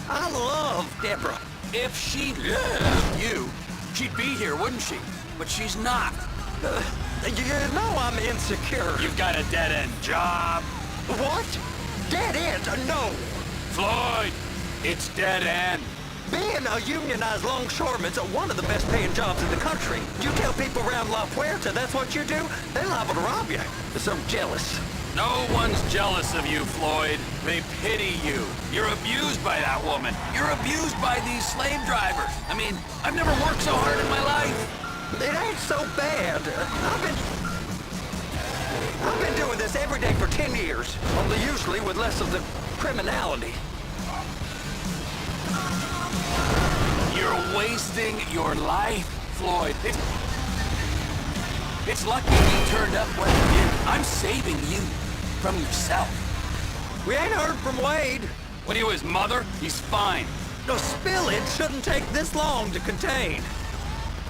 [SPEAKER 13] I love Deborah.
[SPEAKER 8] If she loved you, she'd be here, wouldn't she? But she's not.
[SPEAKER 13] You know I'm insecure.
[SPEAKER 8] You've got a dead-end job.
[SPEAKER 13] What? Dead end? No.
[SPEAKER 8] Floyd, it's dead end.
[SPEAKER 13] Being a unionized longshoreman's one of the best paying jobs in the country. You tell people around La Puerta that's what you do, they're liable to rob you. They're so jealous.
[SPEAKER 8] No one's jealous of you, Floyd. They pity you. You're abused by that woman. You're abused by these slave drivers. I mean, I've never worked so hard in my life.
[SPEAKER 13] It ain't so bad. I've been doing this every day for 10 years, only usually with less of the criminality.
[SPEAKER 8] You're wasting your life, Floyd. It's lucky you turned up when you did. I'm saving you from yourself.
[SPEAKER 13] We ain't heard from Wade.
[SPEAKER 8] What are you, his mother? He's fine.
[SPEAKER 13] The spillage shouldn't take this long to contain.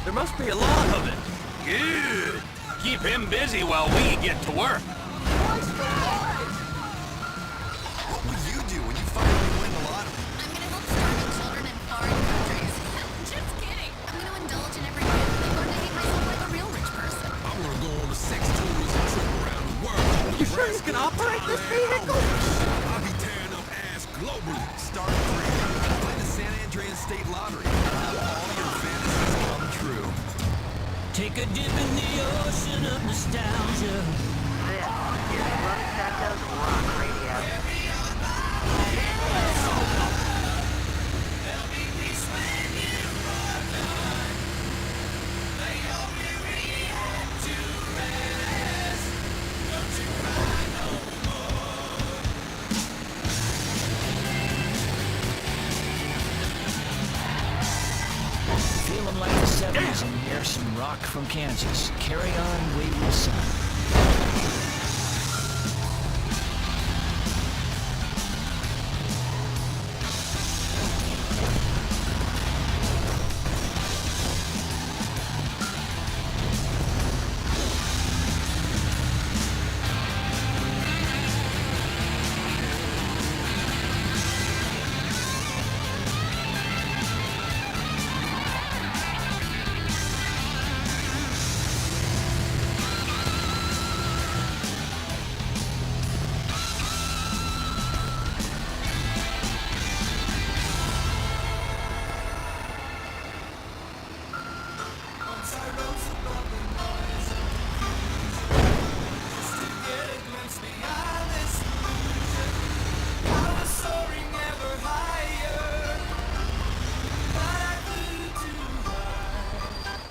[SPEAKER 13] There must be a lot of it.
[SPEAKER 8] Good. Keep him busy while we get to work.
[SPEAKER 14] What do you do when you finally win the lottery?
[SPEAKER 15] I'm gonna help starving children in foreign countries. Just kidding. I'm gonna indulge in every whim and learn to hate myself like a real rich person.
[SPEAKER 1] I wanna go on a sex tourism trip around the world.
[SPEAKER 13] You sure you can operate this vehicle?
[SPEAKER 1] I'll be tearing up ass globally.
[SPEAKER 14] Start free. Play the San Andreas State Lottery. All your fantasies come true.
[SPEAKER 19] Take a dip in the ocean of nostalgia.
[SPEAKER 18] This is Los Santos Rock Radio.
[SPEAKER 19] Feeling like the 70s and hear some rock from Kansas. Carry on, wayward son.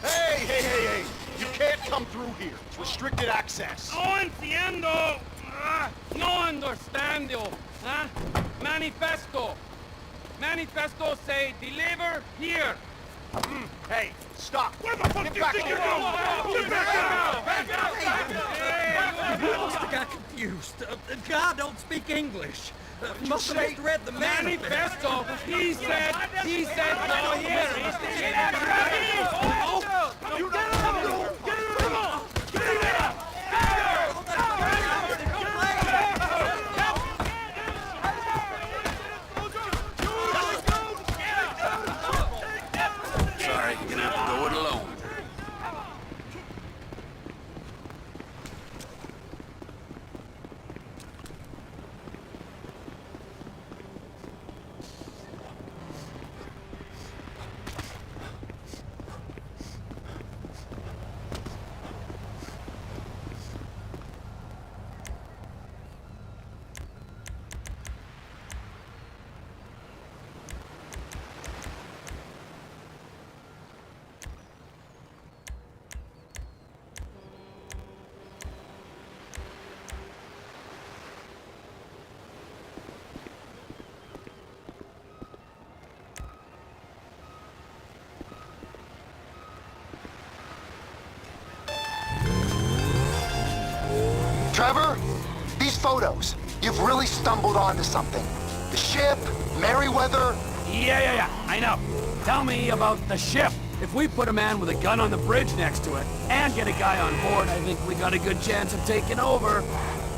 [SPEAKER 11] Hey! You can't come through here. It's restricted access.
[SPEAKER 16] No entiendo. No understando. Manifesto. Manifesto say deliver here.
[SPEAKER 11] Hey, stop.
[SPEAKER 16] Where the fuck do you think you're going? Get back out!
[SPEAKER 13] I must have got confused. God don't speak English. Must have misread the manifesto.
[SPEAKER 16] Manifesto. He said
[SPEAKER 12] He said no here. Get
[SPEAKER 2] Sorry, you're gonna have to go it alone.
[SPEAKER 20] Trevor, these photos, you've really stumbled onto something. The ship, Merryweather.
[SPEAKER 8] Yeah, I know. Tell me about the ship. If we put a man with a gun on the bridge next to it, and get a guy on board, I think we got a good chance of taking over.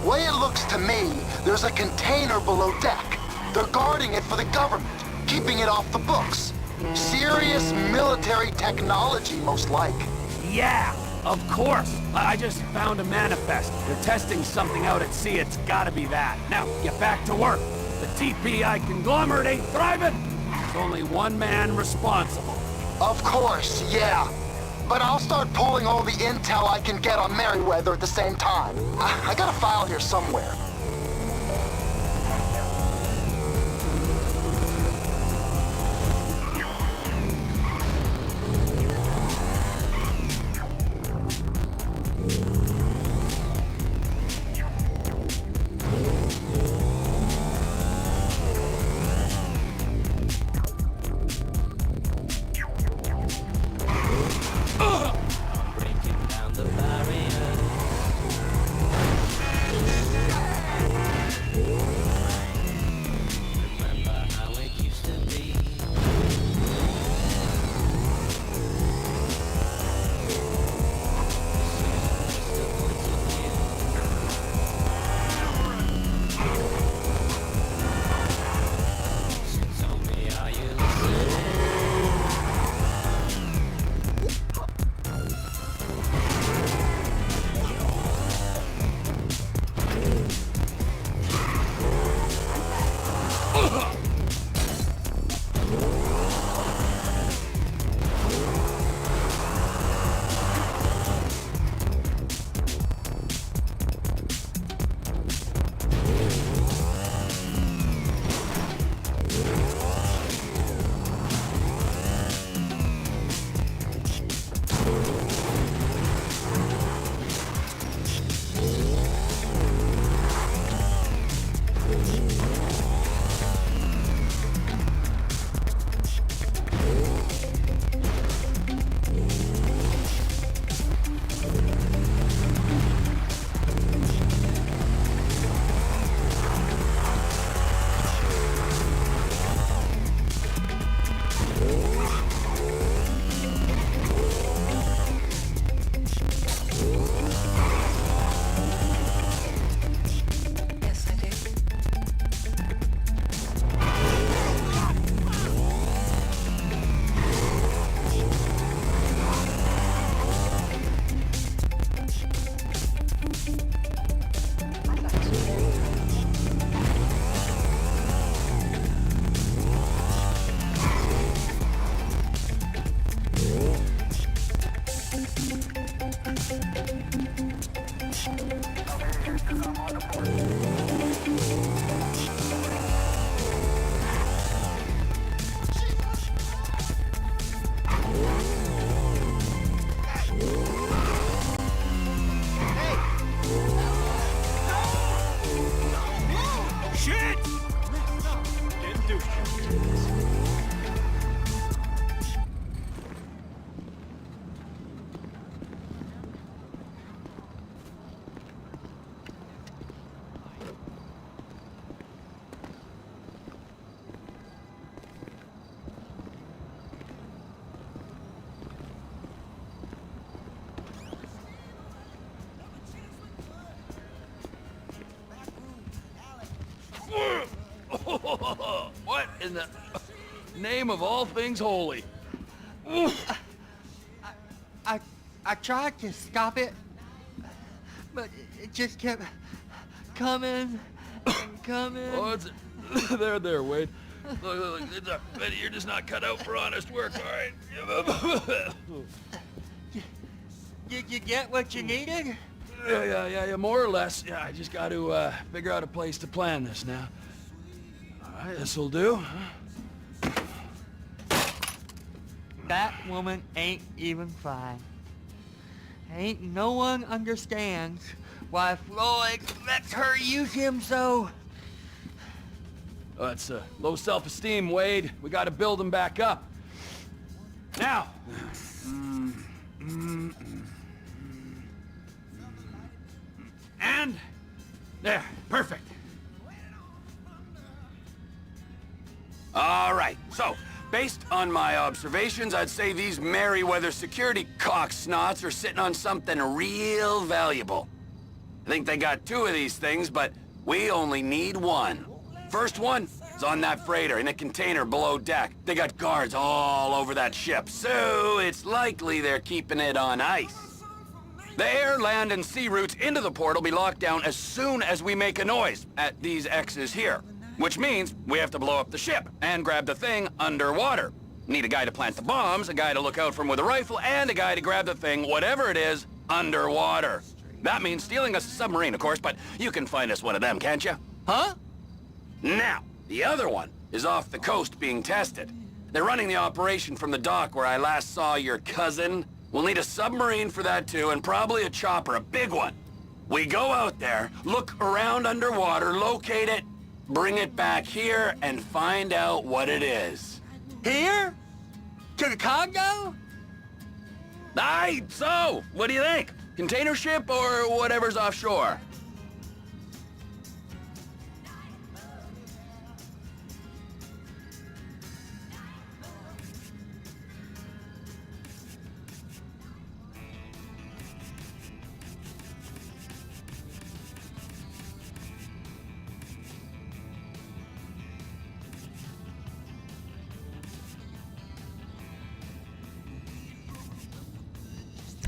[SPEAKER 20] Way it looks to me, there's a container below deck. They're guarding it for the government, keeping it off the books. Serious military technology, most like.
[SPEAKER 8] Yeah, of course. I just found a manifest. They're testing something out at sea. It's gotta be that. Now, get back to work. The TPI conglomerate ain't thriving. There's only one man responsible.
[SPEAKER 20] Of course, yeah. But I'll start pulling all the intel I can get on Merryweather at the same time. I got a file here somewhere.
[SPEAKER 8] in the name of all things holy?
[SPEAKER 12] I tried to stop it, but it just kept coming and coming.
[SPEAKER 8] Oh, it's... there, Wade. Look, you're just not cut out for honest work, all right?
[SPEAKER 12] Did you get what you needed?
[SPEAKER 8] Yeah, more or less. Yeah, I just got to figure out a place to plan this now. All right, this'll do.
[SPEAKER 12] That woman ain't even fine. Ain't no one understands why Floyd lets her use him so.
[SPEAKER 8] Oh, that's low self-esteem, Wade. We got to build him back up. Now. And there, perfect.
[SPEAKER 21] All right, so based on my observations, I'd say these Merryweather security cocksnots are sitting on something real valuable. I think they got 2 of these things, but we only need 1. First one is on that freighter in a container below deck. They got guards all over that ship, so it's likely they're keeping it on ice. The air, land, and sea routes into the port will be locked down as soon as we make a noise at these X's here. Which means we have to blow up the ship and grab the thing underwater. Need a guy to plant the bombs, a guy to look out for him with a rifle, and a guy to grab the thing, whatever it is, underwater. That means stealing us a submarine, of course, but you can find us one of them, can't you?
[SPEAKER 12] Huh?
[SPEAKER 21] Now, the other one is off the coast being tested. They're running the operation from the dock where I last saw your cousin. We'll need a submarine for that too, and probably a chopper, a big one. We go out there, look around underwater, locate it, bring it back here, and find out what it is.
[SPEAKER 12] Here? To the Congo?
[SPEAKER 21] Aye, so, what do you think? Container ship or whatever's offshore?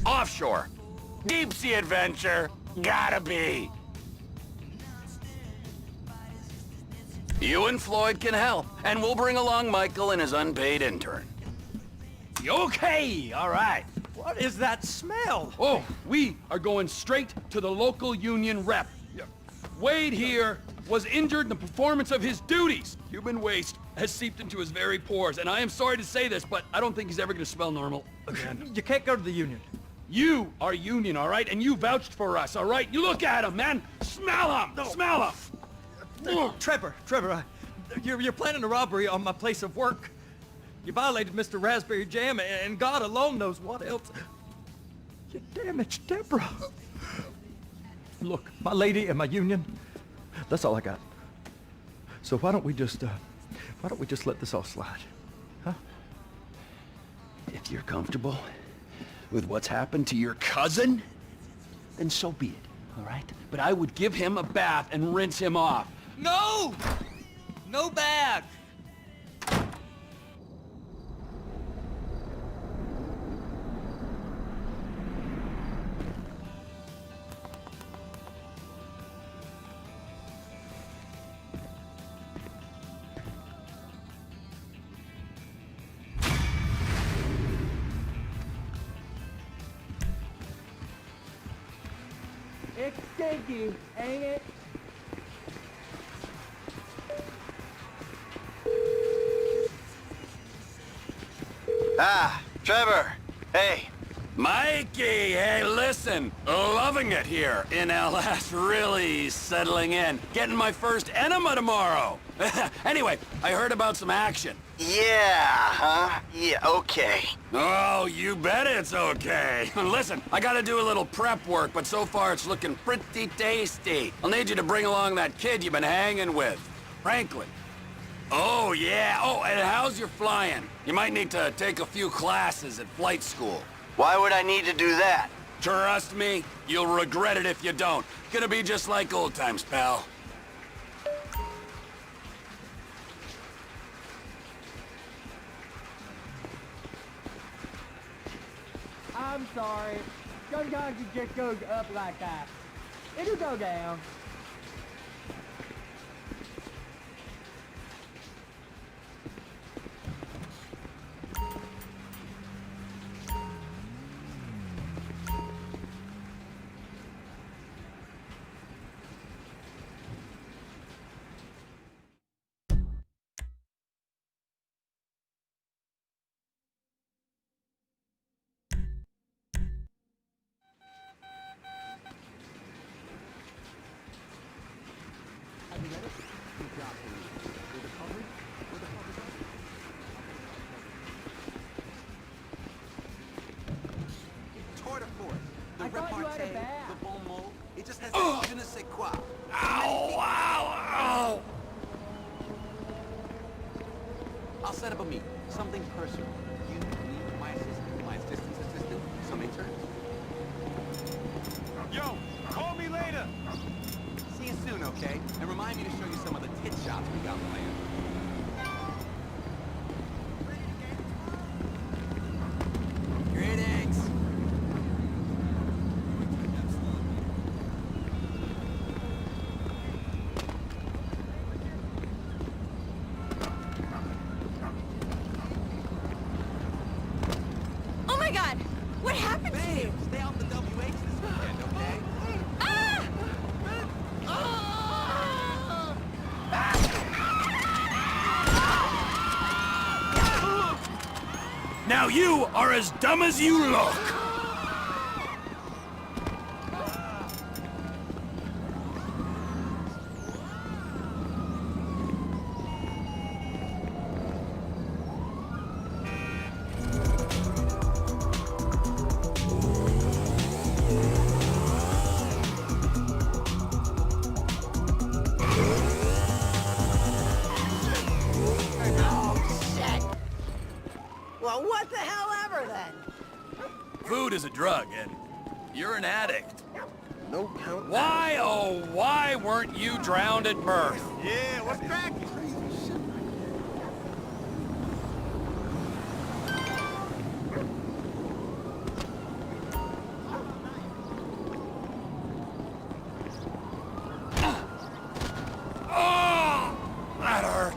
[SPEAKER 21] Offshore. Deep sea adventure. Gotta be. You and Floyd can help, and we'll bring along Michael and his unpaid intern.
[SPEAKER 8] Okay, all right.
[SPEAKER 13] What is that smell?
[SPEAKER 8] Oh, we are going straight to the local union rep. Wade here was injured in the performance of his duties. Human waste has seeped into his very pores, and I am sorry to say this, but I don't think he's ever going to smell normal again.
[SPEAKER 13] You can't go to the union.
[SPEAKER 8] You are union, all right? And you vouched for us, all right? You look at him, man. Smell him. No. Smell him.
[SPEAKER 13] Trevor, you're planning a robbery on my place of work. You violated Mr. Raspberry Jam, and God alone knows what else. You damaged Deborah. Look, my lady and my union, that's all I got. So why don't we just let this all slide, huh?
[SPEAKER 8] If you're comfortable with what's happened to your cousin, then so be it, all right? But I would give him a bath and rinse him off.
[SPEAKER 12] No! No bag! It's stinky, ain't it?
[SPEAKER 21] Ah, Trevor. Hey. Mikey, hey, listen. Loving it here in LS. Really settling in. Getting my first enema tomorrow. Anyway, I heard about some action.
[SPEAKER 20] Yeah, huh? Yeah, okay.
[SPEAKER 21] Oh, you bet it's okay. Listen, I gotta do a little prep work, but so far it's looking pretty tasty. I'll need you to bring along that kid you've been hanging with, Franklin. Oh, yeah. Oh, and how's your flying? You might need to take a few classes at flight school.
[SPEAKER 20] Why would I need to do that?
[SPEAKER 21] Trust me, you'll regret it if you don't. Gonna be just like old times, pal.
[SPEAKER 12] I'm sorry. Sometimes it just goes up like that. It'll go down.
[SPEAKER 3] Tour de force. The
[SPEAKER 12] I thought you had a
[SPEAKER 3] repartee,
[SPEAKER 12] bath.
[SPEAKER 3] the bon mot, it just has
[SPEAKER 8] Oh.
[SPEAKER 3] je ne sais quoi.
[SPEAKER 8] Ow! Ow! Ow!
[SPEAKER 3] I'll set up a meet. Something personal. You, me, my assistant's assistant, some intern.
[SPEAKER 13] Yo, call me later.
[SPEAKER 3] See you soon, okay? And remind me to show you some of the tit shots we got planned. Greetings.
[SPEAKER 4] Oh my god! What happened to you?
[SPEAKER 3] Stay off the WH this weekend, okay?
[SPEAKER 4] Ah!
[SPEAKER 17] Now you are as dumb as you look!
[SPEAKER 6] Well, what the hell ever then?
[SPEAKER 8] Food is a drug, and you're an addict.
[SPEAKER 3] No count.
[SPEAKER 8] Why, oh, why weren't you drowned at birth?
[SPEAKER 3] Yeah, what's cracking?
[SPEAKER 8] Oh, that hurt.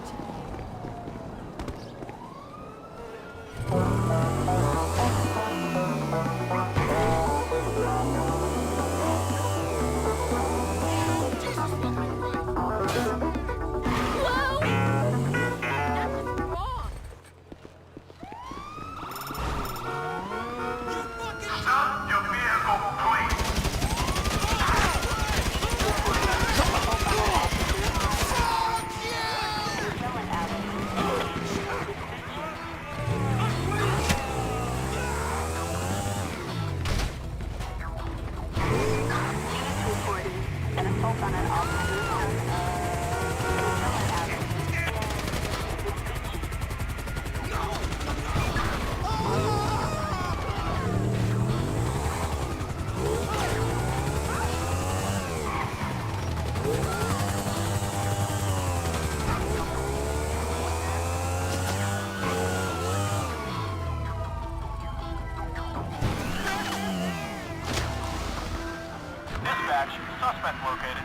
[SPEAKER 16] Stop your vehicle, please. Dispatch, suspect located.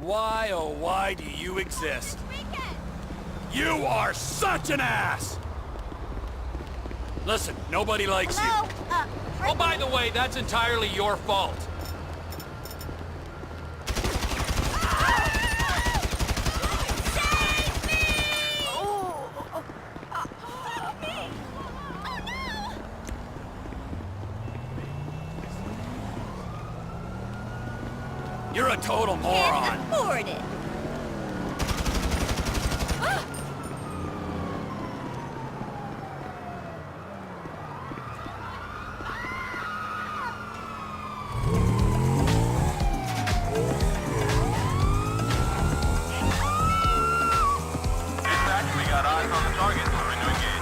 [SPEAKER 8] Why, oh, why do you exist? You are such an ass! Listen, nobody likes
[SPEAKER 4] Hello?
[SPEAKER 8] Oh, by the way, that's entirely your fault. You're a total moron.
[SPEAKER 4] Can't afford it.
[SPEAKER 16] We got eyes on the target. We're to engage.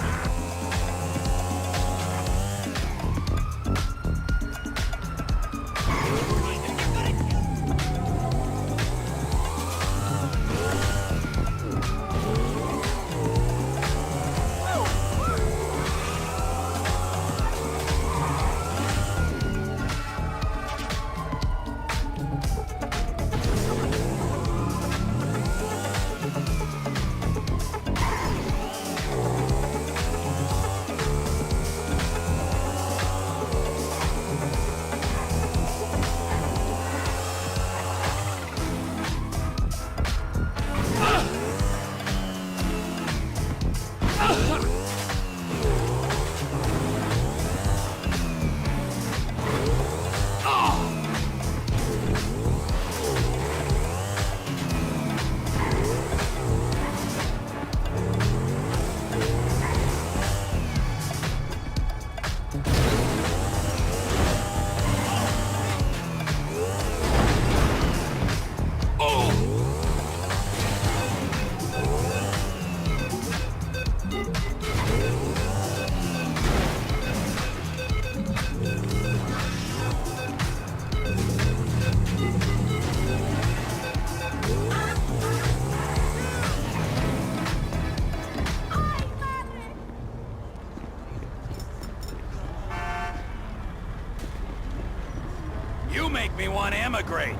[SPEAKER 8] You make me want to emigrate.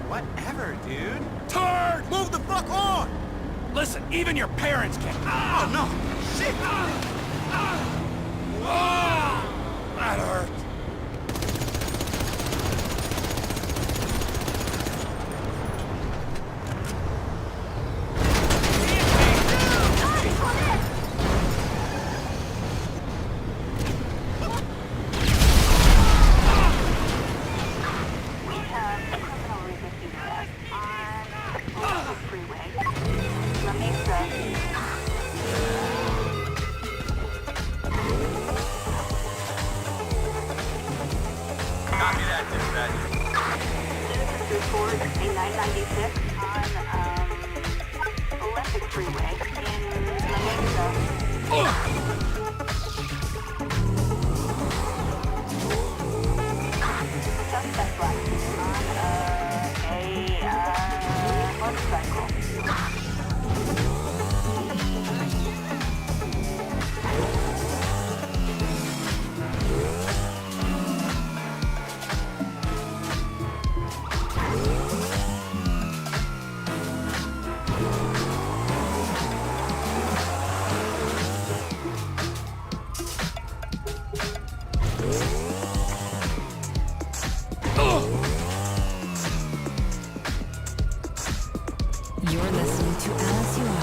[SPEAKER 3] Whatever, dude.
[SPEAKER 8] Turd!
[SPEAKER 3] Move the fuck on!
[SPEAKER 8] Listen, even your parents can't.
[SPEAKER 3] Oh, no. Shit!
[SPEAKER 8] That hurt.
[SPEAKER 16] Copy that, dispatch.
[SPEAKER 7] Report a 996 on Olympic Freeway in La Mesa. Suspect riding on a motorcycle.
[SPEAKER 10] You're listening to As You Are.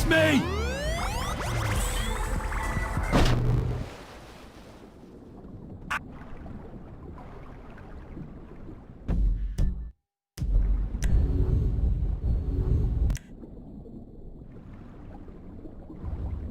[SPEAKER 17] me!